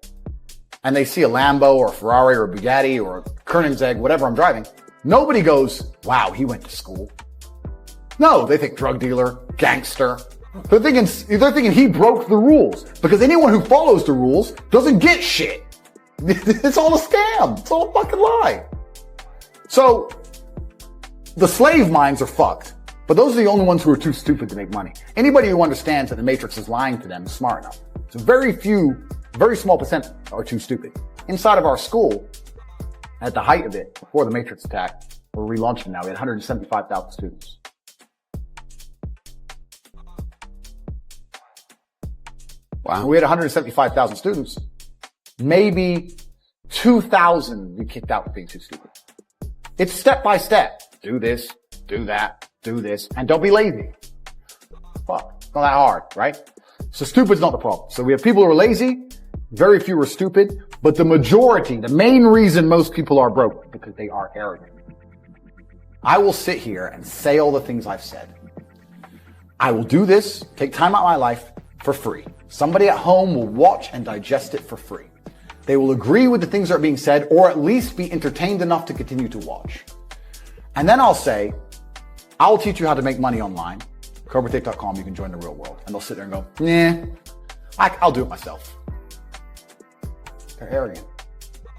and they see a Lambo or a Ferrari or a Bugatti or a Koenigsegg, whatever I'm driving, nobody goes, wow, he went to school. No, they think drug dealer, gangster. They're thinking he broke the rules because anyone who follows the rules doesn't get shit. It's all a scam. It's all a fucking lie. So the slave minds are fucked, but those are the only ones who are too stupid to make money. Anybody who understands that the Matrix is lying to them is smart enough. So very small percent are too stupid. Inside of our school, at the height of it, before the Matrix attack, we're relaunching now, we had 175,000 students. Wow. We had 175,000 students. Maybe 2,000 we kicked out for being too stupid. It's step by step. Do this, do that, do this, and don't be lazy. Fuck. It's not that hard, right? So stupid's not the problem. So we have people who are lazy, very few are stupid, but the majority, the main reason most people are broke, because they are arrogant. I will sit here and say all the things I've said. I will do this, take time out of my life for free. Somebody at home will watch and digest it for free. They will agree with the things that are being said, or at least be entertained enough to continue to watch. And then I'll say, I'll teach you how to make money online. CobraTate.com, you can join the real world. And they'll sit there and go, nah, I'll do it myself. They're arrogant.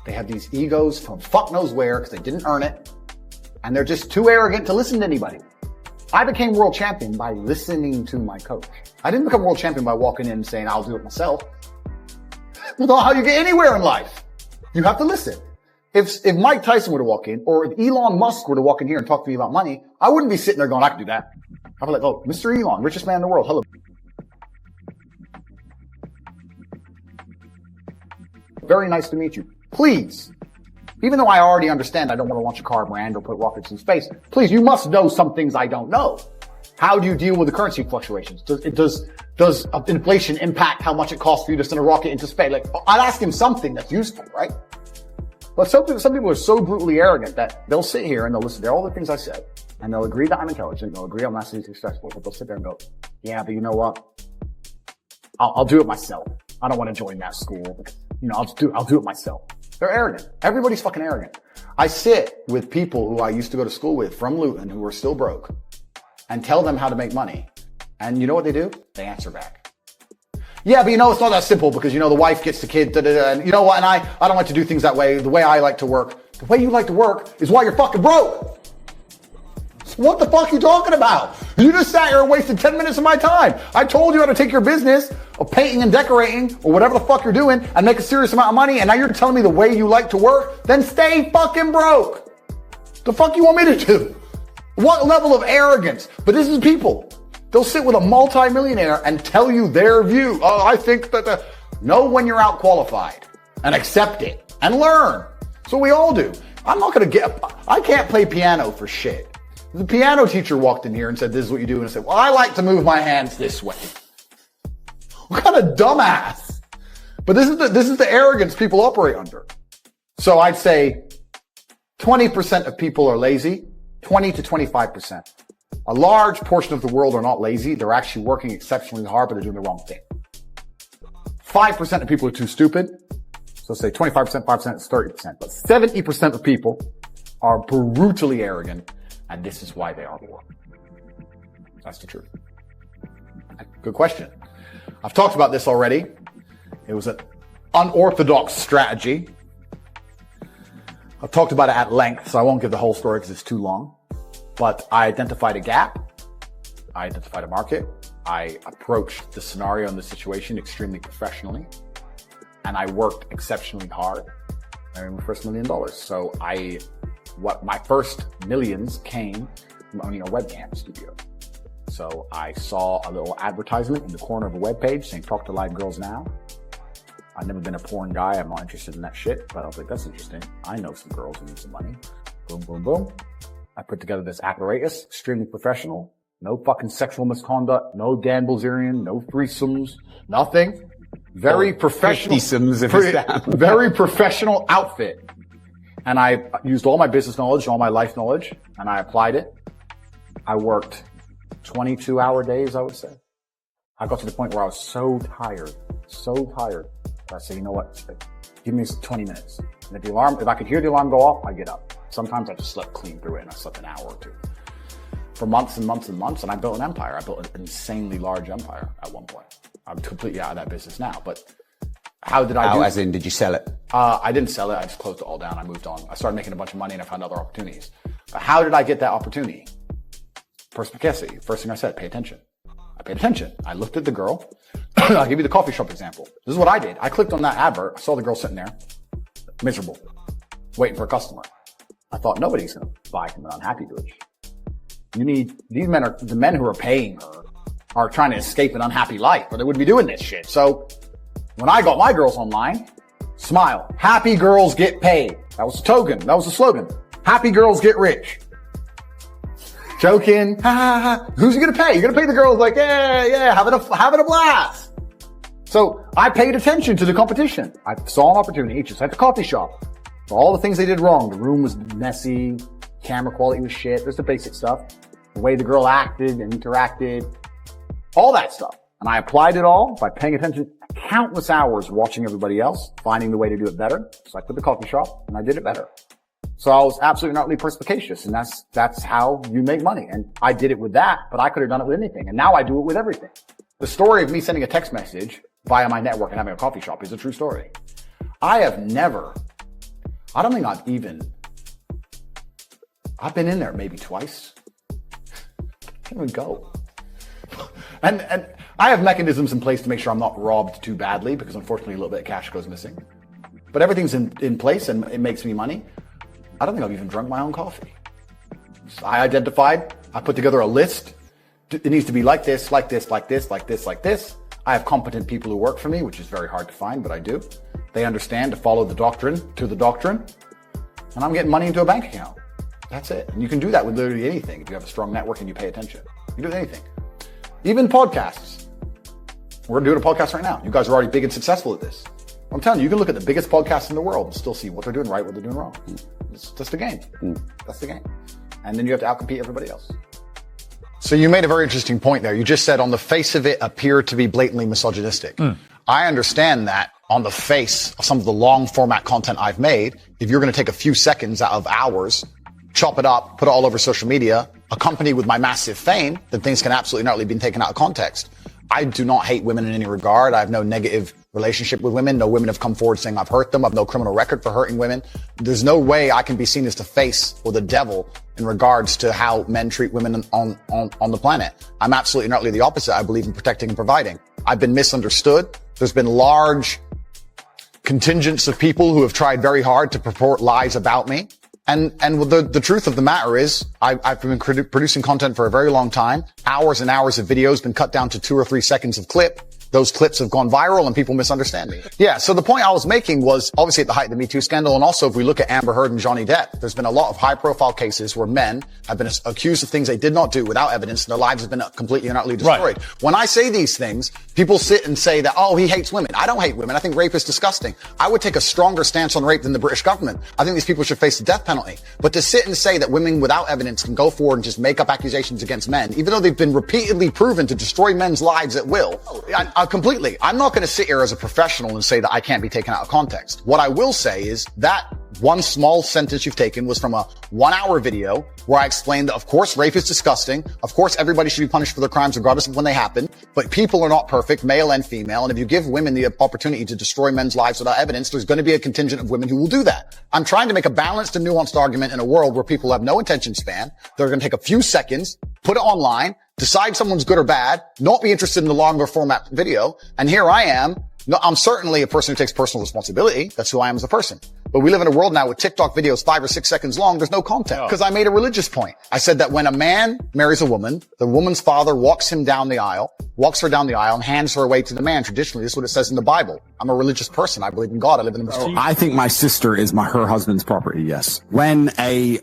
They have these egos from fuck knows where because they didn't earn it. And they're just too arrogant to listen to anybody. I became world champion by listening to my coach. I didn't become world champion by walking in and saying, I'll do it myself. That's not how you get anywhere in life. You have to listen. If Mike Tyson were to walk in, or if Elon Musk were to walk in here and talk to me about money, I wouldn't be sitting there going, I can do that. I'd be like, oh, Mr. Elon, richest man in the world. Hello. Very nice to meet you. Please, even though I already understand I don't want to launch a car brand or put rockets in space, please, you must know some things I don't know. How do you deal with the currency fluctuations? Does inflation impact how much it costs for you to send a rocket into space? Like, I'd ask him something that's useful, right? But some people are so brutally arrogant that they'll sit here and they'll listen to all the things I said, and they'll agree that I'm intelligent, they'll agree I'm massively successful, but they'll sit there and go, yeah, but you know what? I'll do it myself. I don't want to join that school. I'll do it myself. They're arrogant. Everybody's fucking arrogant. I sit with people who I used to go to school with from Luton who are still broke and tell them how to make money. And you know what they do? They answer back. Yeah, but it's not that simple because, the wife gets the kid, and you know what? And I don't like to do things that way. The way I like to work. The way you like to work is why you're fucking broke. So what the fuck are you talking about? You just sat here and wasted 10 minutes of my time. I told you how to take your business of painting and decorating or whatever the fuck you're doing and make a serious amount of money, and now you're telling me the way you like to work? Then stay fucking broke. The fuck you want me to do? What level of arrogance? But this is people. They'll sit with a multimillionaire and tell you their view. Oh, I think that know when you're out qualified and accept it and learn. So we all do. I can't play piano for shit. The piano teacher walked in here and said, this is what you do. And I said, well, I like to move my hands this way. What kind of dumbass? But this is the arrogance people operate under.
So I'd say 20% of people are lazy, 20 to 25%. A large portion of the world are not lazy. They're actually working exceptionally hard, but they're doing the wrong thing. 5% of people are too stupid. So say 25%, 5% is 30%. But 70% of people are brutally arrogant, and this is why they are poor. That's the truth. Good question. I've talked about this already. It was an unorthodox strategy. I've talked about it at length, so I won't give the whole story because it's too long. But I identified a gap. I identified a market. I approached the scenario and the situation extremely professionally. And I worked exceptionally hard. I made my first $1 million. So my first millions came from owning a webcam studio. So I saw a little advertisement in the corner of a webpage saying, talk to live girls now. I've never been a porn guy. I'm not interested in that shit. But I was like, that's interesting. I know some girls who need some money. Boom, boom, boom. I put together this apparatus, extremely professional. No fucking sexual misconduct. No Dan Bilzerian. No threesomes. Nothing. Very professional. Very professional outfit. And I used all my business knowledge, all my life knowledge, and I applied it. I worked 22-hour days, I would say. I got to the point where I was so tired. I said, you know what? Give me 20 minutes. And if I could hear the alarm go off, I'd get up. Sometimes I just slept clean through it and I slept an hour or two. For months and months and months, and I built an empire. I built an insanely large empire at one point. I'm completely out of that business now, but how did I do it?
As in, did you sell it?
I didn't sell it. I just closed it all down. I moved on. I started making a bunch of money and I found other opportunities. But how did I get that opportunity? Perspicacity. First thing I said, pay attention. I paid attention. I looked at the girl. I'll give you the coffee shop example. This is what I did. I clicked on that advert. I saw the girl sitting there, miserable, waiting for a customer. I thought nobody's going to buy from an unhappy bitch. The men who are paying her are trying to escape an unhappy life, or they wouldn't be doing this shit. So when I got my girls online, smile. Happy girls get paid. That was the token. That was the slogan. Happy girls get rich. Joking. Ha ha ha. Who's you going to pay? You're going to pay the girls like, yeah, having a blast. So I paid attention to the competition. I saw an opportunity just like the coffee shop. For all the things they did wrong. The room was messy. Camera quality was shit. There's the basic stuff. The way the girl acted and interacted. All that stuff. And I applied it all by paying attention countless hours watching everybody else, finding the way to do it better. So I put the coffee shop and I did it better. So I was absolutely not perspicacious, and that's how you make money. And I did it with that, but I could have done it with anything. And now I do it with everything. The story of me sending a text message via my network and having a coffee shop is a true story. I've been in there maybe twice. I can't even go. And I have mechanisms in place to make sure I'm not robbed too badly, because unfortunately a little bit of cash goes missing. But everything's in place and it makes me money. I don't think I've even drunk my own coffee. So I put together a list. It needs to be like this, like this, like this, like this, like this. I have competent people who work for me, which is very hard to find, but I do. They understand to follow the doctrine to the doctrine. And I'm getting money into a bank account. That's it. And you can do that with literally anything if you have a strong network and you pay attention. You can do anything. Even podcasts. We're doing a podcast right now. You guys are already big and successful at this. I'm telling you, you can look at the biggest podcasts in the world and still see what they're doing right, what they're doing wrong. It's just the game. That's the game. And then you have to outcompete everybody else. So you made a very interesting point there. You just said on the face of it appeared to be blatantly misogynistic. I understand that on the face of some of the long format content I've made, if you're going to take a few seconds out of hours, chop it up, put it all over social media, accompanied with my massive fame, then things can absolutely not be taken out of context. I do not hate women in any regard. I have no negative relationship with women. No women have come forward saying I've hurt them. I have no criminal record for hurting women. There's no way I can be seen as the face or the devil in regards to how men treat women on the planet. I'm absolutely and utterly the opposite. I believe in protecting and providing. I've been misunderstood. There's been large contingents of people who have tried very hard to purport lies about me. And the truth of the matter is, I've been producing content for a very long time. Hours and hours of videos been cut down to 2 or 3 seconds of clip. those clips have gone viral and people misunderstand me. Yeah, so the point I was making was obviously at the height of the Me Too scandal, and also if we look at Amber Heard and Johnny Depp, there's been a lot of high-profile cases where men have been accused of things they did not do without evidence, and their lives have been completely and utterly destroyed. Right. When I say these things, people sit and say that, oh, he hates women. I don't hate women. I think rape is disgusting. I would take a stronger stance on rape than the British government. I think these people should face the death penalty. But to sit and say that women without evidence can go forward and just make up accusations against men, even though they've been repeatedly proven to destroy men's lives at will, completely. I'm not going to sit here as a professional and say that I can't be taken out of context. What I will say is that one small sentence you've taken was from a 1-hour video where I explained that, of course, rape is disgusting. Of course, everybody should be punished for their crimes regardless of when they happen. But people are not perfect, male and female. And if you give women the opportunity to destroy men's lives without evidence, there's going to be a contingent of women who will do that. I'm trying to make a balanced and nuanced argument in a world where people have no attention span. They're going to take a few seconds, put it online, decide someone's good or bad, not be interested in the longer format video. And here I am. No, I'm certainly a person who takes personal responsibility. That's who I am as a person. But we live in a world now with TikTok videos 5 or 6 seconds long. There's no content. Because I made a religious point. I said that when a man marries a woman, the woman's father walks her down the aisle, and hands her away to the man. Traditionally, this is what it says in the Bible. I'm a religious person. I believe in God. I live in the
I think my sister is her husband's property, yes. When a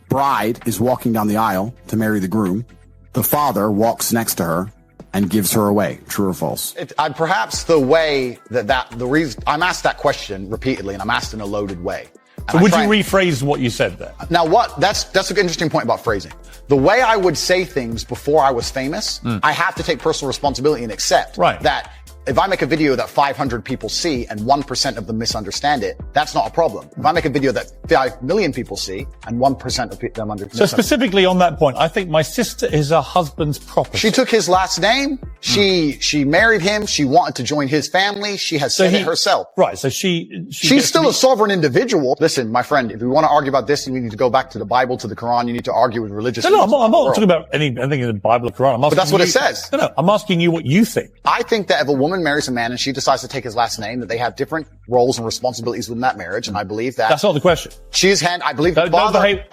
bride is walking down the aisle to marry the groom, the father walks next to her and gives her away. True or false?
Perhaps the way the reason I'm asked that question repeatedly, and I'm asked in a loaded way.
So would you rephrase what you said there?
Now that's an interesting point about phrasing. The way I would say things before I was famous, I have to take personal responsibility and accept that if I make a video that 500 people see and 1% of them misunderstand it, that's not a problem. If I make a video that 5 million people see and 1% of them understand.
So specifically on that point, I think my sister is her husband's property.
She took his last name. She married him. She wanted to join his family. She has said it herself.
Right. So she's
still a sovereign individual. Listen, my friend, if you want to argue about this, you need to go back to the Bible, to the Quran. You need to argue with religious.
No, I'm not talking about anything in the Bible or Quran.
But that's what it says.
No, I'm asking you what you think.
I think that if a woman marries a man and she decides to take his last name, that they have different roles and responsibilities within that marriage, and I believe that.
That's not the question.
I believe the father.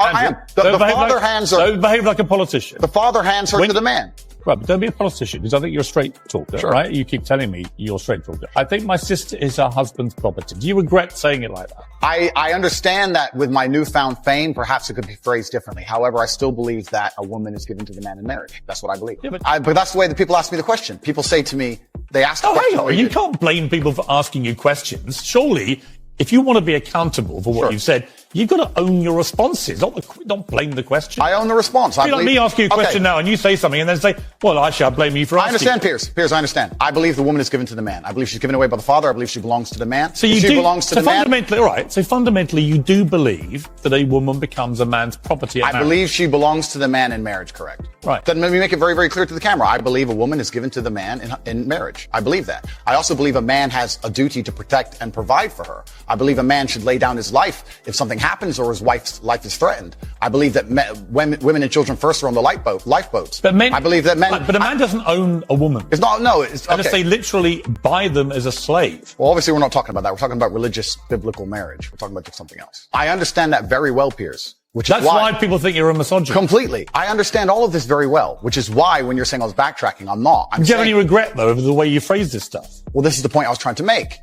Don't behave like a politician.
The father hands her to the man.
Right, but don't be a politician, because I think you're a straight talker, right? You keep telling me you're a straight talker. I think my sister is her husband's property. Do you regret saying it like that?
I understand that with my newfound fame, perhaps it could be phrased differently. However, I still believe that a woman is given to the man in marriage. That's what I believe. Yeah, but that's the way that people ask me the question. People say to me, they ask the question.
Hang on, you can't blame people for asking you questions. Surely, if you want to be accountable for what you've said, you've got to own your responses, not blame the question.
I own the response.
It's like me asking you a question now and you say something and then say, well, actually, I blame you for asking.
I understand, Piers, I understand. I believe the woman is given to the man. I believe she's given away by the father. I believe she belongs to the man.
So fundamentally, you do believe that a woman becomes a man's property at marriage.
I believe she belongs to the man in marriage, correct.
Right.
Then let me make it very, very clear to the camera. I believe a woman is given to the man in marriage. I believe that. I also believe a man has a duty to protect and provide for her. I believe a man should lay down his life if something happens or his wife's life is threatened. I believe that women and children first are on the lifeboats.
But
I believe that men.
But a man doesn't own a woman.
It's not. No. It's
unless they literally buy them as a slave.
Well, obviously, we're not talking about that. We're talking about religious, biblical marriage. We're talking about something else. I understand that very well, Piers.
That's why people think you're a misogynist.
Completely. I understand all of this very well, which is why when you're saying I was backtracking, I'm not.
Do you have any regret, though, over the way you phrase this stuff?
Well, this is the point I was trying to make.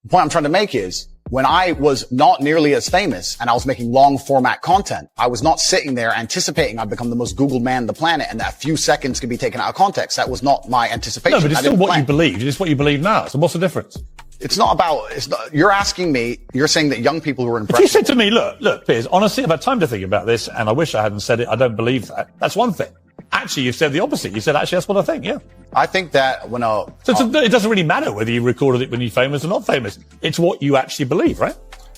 The point I'm trying to make is when I was not nearly as famous and I was making long format content, I was not sitting there anticipating I'd become the most Googled man on the planet and that a few seconds could be taken out of context. That was not my anticipation.
No, but it's still what you believed. It's what you believe now. So what's the difference?
You're asking me, you're saying that young people who are impressionable.
If you said to me, look, Piers, honestly, I've had time to think about this and I wish I hadn't said it. I don't believe that. That's one thing. Actually, you've said the opposite. You said, actually, that's what I think, yeah.
I think that
it doesn't really matter whether you recorded it when you're famous or not famous. It's what you actually believe, right?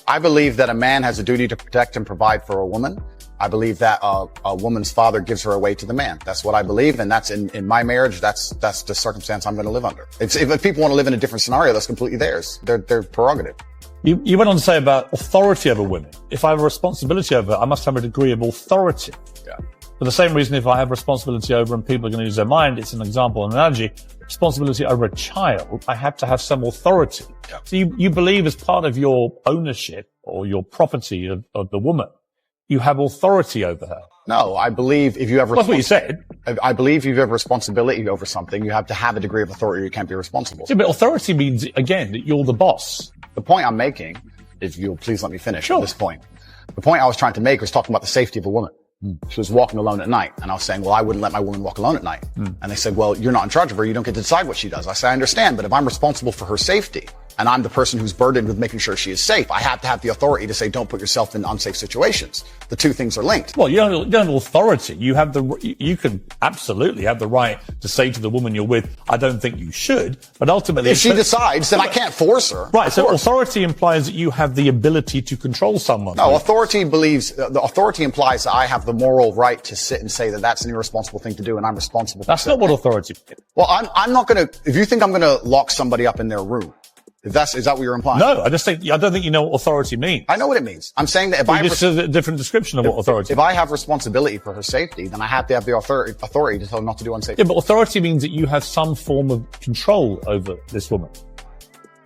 I believe that a man has a duty to protect and provide for a woman. I believe that a woman's father gives her away to the man. That's what I believe, and that's in my marriage. That's the circumstance I'm going to live under. If people want to live in a different scenario, that's completely theirs. Their prerogative.
You went on to say about authority over women. If I have a responsibility over her, I must have a degree of authority. Yeah. For the same reason, if I have responsibility over and people are going to use their mind, it's an example, an analogy. Responsibility over a child, I have to have some authority. Yeah. So you believe as part of your ownership or your property of the woman, you have authority over her.
No, I believe if you have
That's what you said.
I believe if you have responsibility over something, you have to have a degree of authority or you can't be responsible.
Yeah, but authority means, again, that you're the boss.
The point I'm making, if you'll please let me finish at this point. The point I was trying to make was talking about the safety of a woman. She was walking alone at night. And I was saying, well, I wouldn't let my woman walk alone at night. And they said, well, you're not in charge of her. You don't get to decide what she does. I said, I understand, but if I'm responsible for her safety and I'm the person who's burdened with making sure she is safe, I have to have the authority to say, don't put yourself in unsafe situations. The two things are linked.
Well, you don't have authority. You have you can absolutely have the right to say to the woman you're with, I don't think you should, but ultimately...
If she decides, then I can't force her.
Right, so authority implies that you have the ability to control someone.
No, authority implies that I have the moral right to sit and say that that's an irresponsible thing to do and I'm responsible for
That's not what authority is.
Well, I'm not gonna, if you think I'm gonna lock somebody up in their room, is that what you're implying?
No, I don't think you know what authority means.
I know what it means. I'm saying that if
This is a different description of what authority
If I have responsibility for her safety, then I have to have the authority to tell her not to do unsafe.
Yeah, but authority means that you have some form of control over this woman.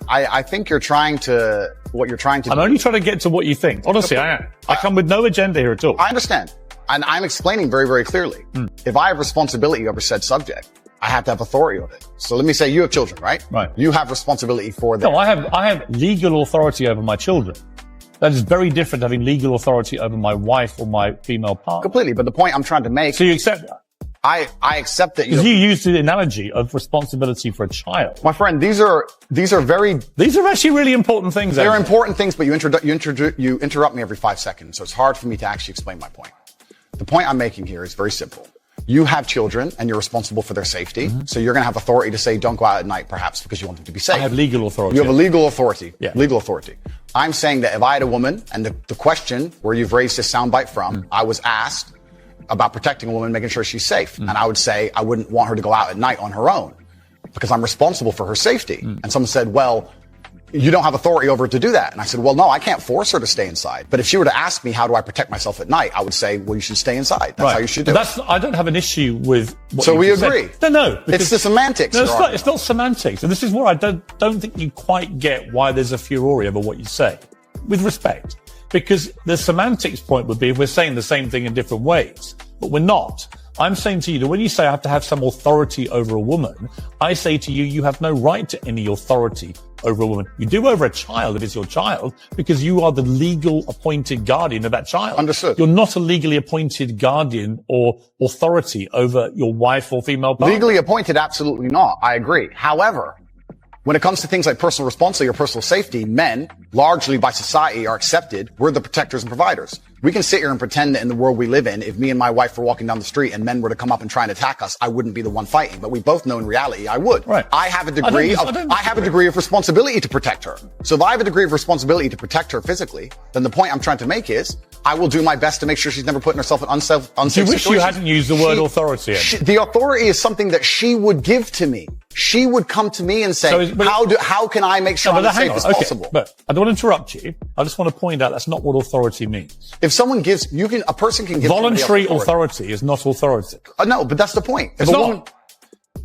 I think what you're trying to
I'm only trying to get to what you think. Honestly, I am. I come with no agenda here at all.
I understand. And I'm explaining very, very clearly. If I have responsibility over said subject, I have to have authority over it. So let me say you have children, right?
Right.
You have responsibility for them.
No, I have legal authority over my children. That is very different to having legal authority over my wife or my female partner.
Completely. But the point I'm trying to make.
So you accept that?
I accept that
you used the analogy of responsibility for a child.
My friend, these are
actually really important things.
They're important things, but you interrupt me every 5 seconds. So it's hard for me to actually explain my point. The point I'm making here is very simple. You have children and you're responsible for their safety. So you're going to have authority to say, don't go out at night, perhaps because you want them to be safe.
I have legal authority.
You have a legal authority.
Yeah.
Legal authority. I'm saying that if I had a woman and the question where you've raised this soundbite from, I was asked about protecting a woman, making sure she's safe. And I would say I wouldn't want her to go out at night on her own because I'm responsible for her safety. And someone said, well, you don't have authority over her to do that. And I said, well, no, I can't force her to stay inside. But if she were to ask me, how do I protect myself at night? I would say, well, you should stay inside. That's how you should do it.
I don't have an issue with what
So
you
we
just
agree.
said. No.
It's the semantics.
No, it's not semantics. And this is where I don't think you quite get why there's a furore over what you say. With respect. Because the semantics point would be if we're saying the same thing in different ways. But we're not. I'm saying to you that when you say I have to have some authority over a woman, I say to you, you have no right to any authority over a woman. You do over a child if it's your child, because you are the legal appointed guardian of that child.
Understood.
You're not a legally appointed guardian or authority over your wife or female partner.
Legally appointed, absolutely not. I agree. However, when it comes to things like personal responsibility or personal safety, men, largely by society, are accepted. We're the protectors and providers. We can sit here and pretend that in the world we live in, if me and my wife were walking down the street and men were to come up and try and attack us, I wouldn't be the one fighting. But we both know in reality I would.
Right.
I have a degree of responsibility to protect her. So if I have a degree of responsibility to protect her physically, then the point I'm trying to make is I will do my best to make sure she's never putting herself in unsafe situations.
Do you wish you hadn't used the word authority?
The authority is something that she would give to me. She would come to me and say, how can I make sure I'm as safe as possible?
But I don't want to interrupt you. I just want to point out that's not what authority means.
If someone gives, a person can give
voluntary authority is not authority.
No, but that's the point.
It's not.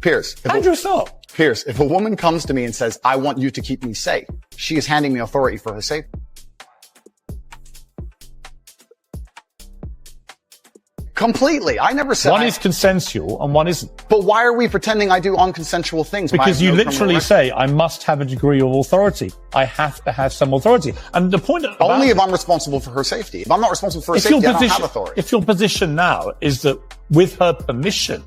Pierce.
Andrew, it's not.
Pierce, if a woman comes to me and says, I want you to keep me safe, she is handing me authority for her safety. Completely. I never said
one is consensual and one isn't.
But why are we pretending I do unconsensual things?
Because you literally say, I must have a degree of authority. I have to have some authority. And the point
only if I'm responsible for her safety. If I'm not responsible for her safety, I don't have authority.
If your position now is that with her permission,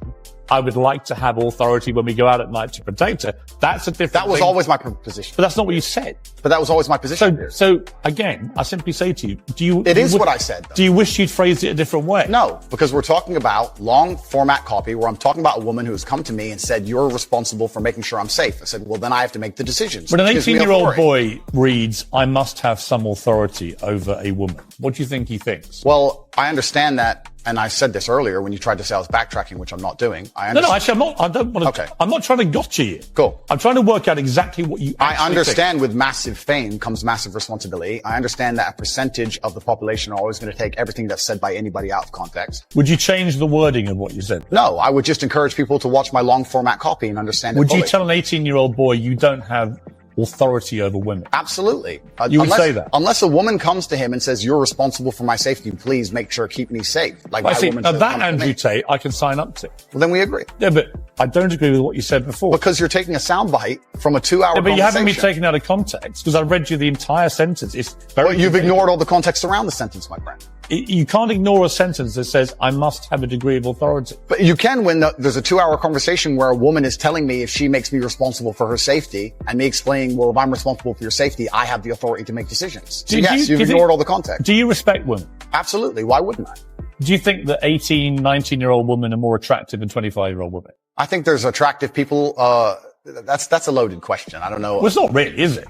I would like to have authority when we go out at night to protect her. That's a different thing.
That was always my position.
But that's not what you said.
But that was always my position.
So again, I simply say to you,
It is what I said, though.
Do you wish you'd phrased it a different way?
No, because we're talking about long format copy where I'm talking about a woman who has come to me and said, you're responsible for making sure I'm safe. I said, well, then I have to make the decisions.
When an 18-year-old boy reads, I must have some authority over a woman, what do you think he thinks?
Well, I understand that. And I said this earlier when you tried to say I was backtracking, which I'm not doing. I understand.
No, actually, I'm not. I don't want to. Okay. I'm not trying to gotcha you.
Cool.
I'm trying to work out exactly what you
I understand with massive fame comes massive responsibility. I understand that a percentage of the population are always going to take everything that's said by anybody out of context.
Would you change the wording of what you said?
No, I would just encourage people to watch my long format copy and understand it
Would
fully.
you tell an 18-year-old boy you don't have authority over women.
Absolutely.
You would say that?
Unless a woman comes to him and says, you're responsible for my safety, please make sure keep me safe. Like
I see.
woman
Now
says,
that
"Come to
Andrew
me."
Tate, I can sign up to.
Well, then we agree.
Yeah, but I don't agree with what you said before.
Because you're taking a soundbite from a 2-hour
Yeah, but you haven't been
conversation.
taken out of context, because I read you the entire sentence. It's very.
Well, you've ignored all the context around the sentence, my friend.
You can't ignore a sentence that says, I must have a degree of authority.
But you can when there's a 2-hour conversation where a woman is telling me if she makes me responsible for her safety, and me explaining, well, if I'm responsible for your safety, I have the authority to make decisions. So yes, you've ignored all the context.
Do you respect women?
Absolutely. Why wouldn't I?
Do you think that 18, 19-year-old women are more attractive than 25-year-old women?
I think there's attractive people. That's a loaded question. I don't know.
Well, it's not really, is it?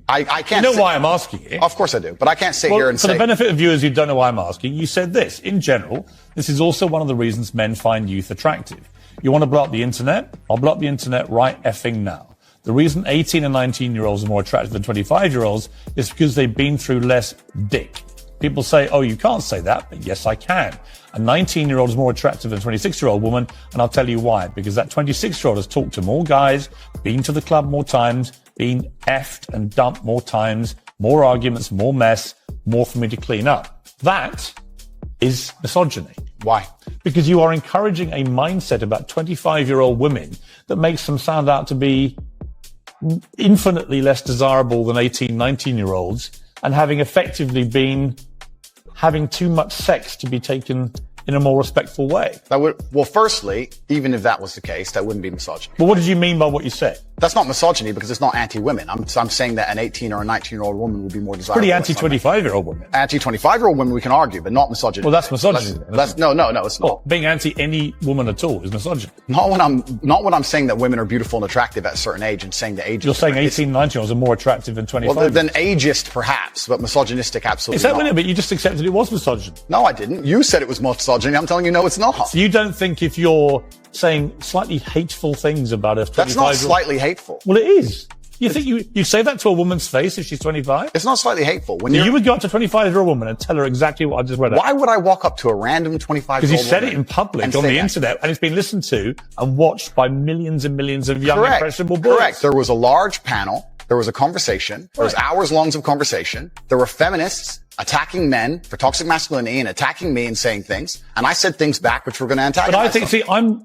I can't.
You know why I'm asking you?
Of course I do, but I can't sit here and
for
say.
the benefit of viewers who don't know why I'm asking, you said this. In general, this is also one of the reasons men find youth attractive. You want to blow up the internet? I'll blow up the internet right effing now. The reason 18 and 19-year-olds are more attractive than 25-year-olds is because they've been through less dick. People say, oh, you can't say that, but yes, I can. A 19-year-old is more attractive than a 26-year-old woman, and I'll tell you why. Because that 26-year-old has talked to more guys, been to the club more times, been effed and dumped more times, more arguments, more mess, more for me to clean up. That is misogyny.
Why?
Because you are encouraging a mindset about 25-year-old women that makes them sound out to be infinitely less desirable than 18, 19-year-olds, and having effectively been having too much sex to be taken in a more respectful way.
Well, firstly, even if that was the case, that wouldn't be misogyny.
But what did you mean by what you said?
That's not misogyny because it's not anti-women. I'm saying that an 18 or a 19-year-old woman would be more desirable.
Pretty anti-25-year-old women.
Anti-25-year-old women we can argue, but not misogyny.
Well, that's misogyny.
No, it's not.
Well, being anti any woman at all is misogyny.
Not when I'm saying that women are beautiful and attractive at a certain age and saying the age.
You're saying 18, 19-year-olds are more attractive than 25.
Well, than ageist perhaps, but misogynistic absolutely
Is that
not.
what it? But you just accepted it was misogyny.
No, I didn't. You said it was misogyny. I'm telling you, no, it's not.
So you don't think if you're saying slightly hateful things about a 25-year-old...
That's not slightly hateful.
Well, it is. You think you say that to a woman's face if she's 25?
It's not slightly hateful. When
you would go up to a 25-year-old woman and tell her exactly what I just read out.
Why would I walk up to a random 25-year-old woman?
Because you said it in public on the internet, and it's been listened to and watched by millions and millions of young, impressionable boys.
Correct. There was a large panel. There was a conversation. There was hours long of conversation. There were feminists attacking men for toxic masculinity and attacking me and saying things. And I said things back which were going to antagonize
But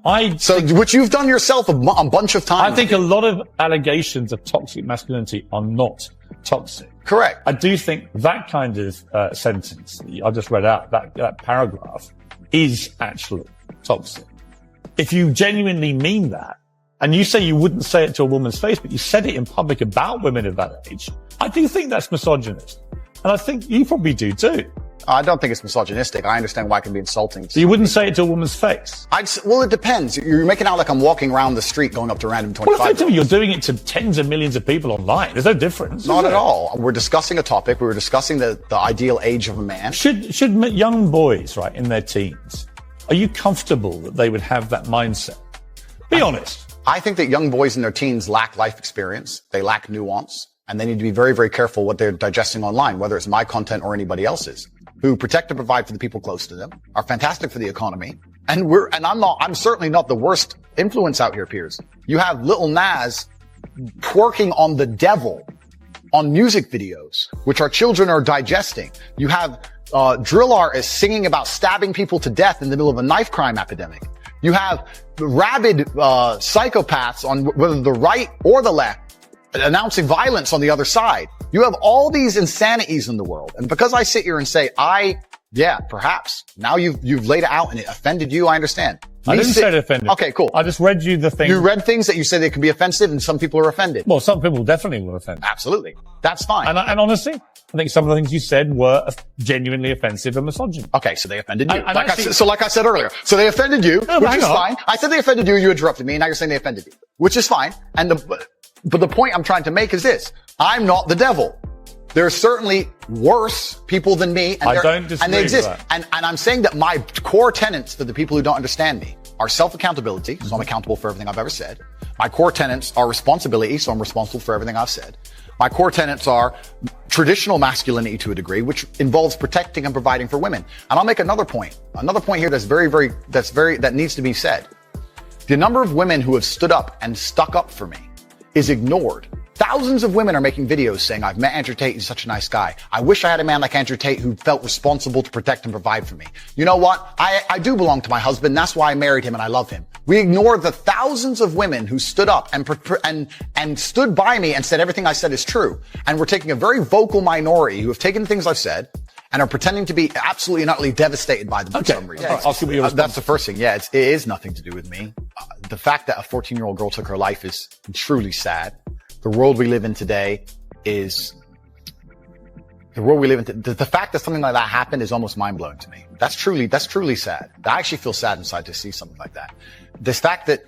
I think,
which you've done yourself a bunch of times.
I think a lot of allegations of toxic masculinity are not toxic.
Correct.
I do think that kind of sentence I just read out, that paragraph, is actually toxic. If you genuinely mean that, and you say you wouldn't say it to a woman's face, but you said it in public about women of that age, I do think that's misogynist. And I think you probably do too.
I don't think it's misogynistic. I understand why it can be insulting.
So you wouldn't say it to a woman's face?
Well, it depends. You're making out like I'm walking around the street going up to random 25.
Well, effectively, you're doing it to tens of millions of people online. There's no difference.
Not at all. We're discussing a topic. We were discussing the ideal age of a man.
Should young boys, right, in their teens, are you comfortable that they would have that mindset? Be honest.
I think that young boys in their teens lack life experience. They lack nuance. And they need to be very, very careful what they're digesting online, whether it's my content or anybody else's, who protect and provide for the people close to them, are fantastic for the economy. And I'm certainly not the worst influence out here, Piers. You have Lil Nas twerking on the devil on music videos, which our children are digesting. You have, drill artists singing about stabbing people to death in the middle of a knife crime epidemic. You have rabid, psychopaths on whether the right or the left announcing violence on the other side. You have all these insanities in the world. And because I sit here and say, perhaps. Now you've laid it out and it offended you, I understand.
I didn't say it offended.
Okay, cool.
I just read you the thing.
You read things that you say they can be offensive and some people are offended.
Well, some people definitely were offended.
Absolutely. That's fine.
And honestly, I think some of the things you said were genuinely offensive and misogynist.
Okay, so they offended you.
And
like I said earlier. So they offended you, which is fine. I said they offended you, you interrupted me, and now you're saying they offended you, which is fine. But the point I'm trying to make is this. I'm not the devil. There are certainly worse people than me. And
I don't disagree
and they exist.
with that.
And I'm saying that my core tenets for the people who don't understand me are self-accountability, so I'm accountable for everything I've ever said. My core tenets are responsibility, so I'm responsible for everything I've said. My core tenets are traditional masculinity to a degree, which involves protecting and providing for women. And I'll make another point. Another point here that needs to be said. The number of women who have stood up and stuck up for me is ignored Thousands of women are making videos saying, I've met Andrew Tate, he's such a nice guy. I wish I had a man like Andrew Tate who felt responsible to protect and provide for me. You know what? I do belong to my husband. That's why I married him and I love him. We ignore the thousands of women who stood up and stood by me and said everything I said is true. And we're taking a very vocal minority who have taken things I've said and are pretending to be absolutely and utterly devastated by them for some reason.
I'll see what your
That's the first thing. Yeah, it is nothing to do with me. The fact that a 14-year-old girl took her life is truly sad. The world we live in today is the fact that something like that happened is almost mind-blowing to me. That's truly sad. I actually feel sad inside to see something like that. This fact that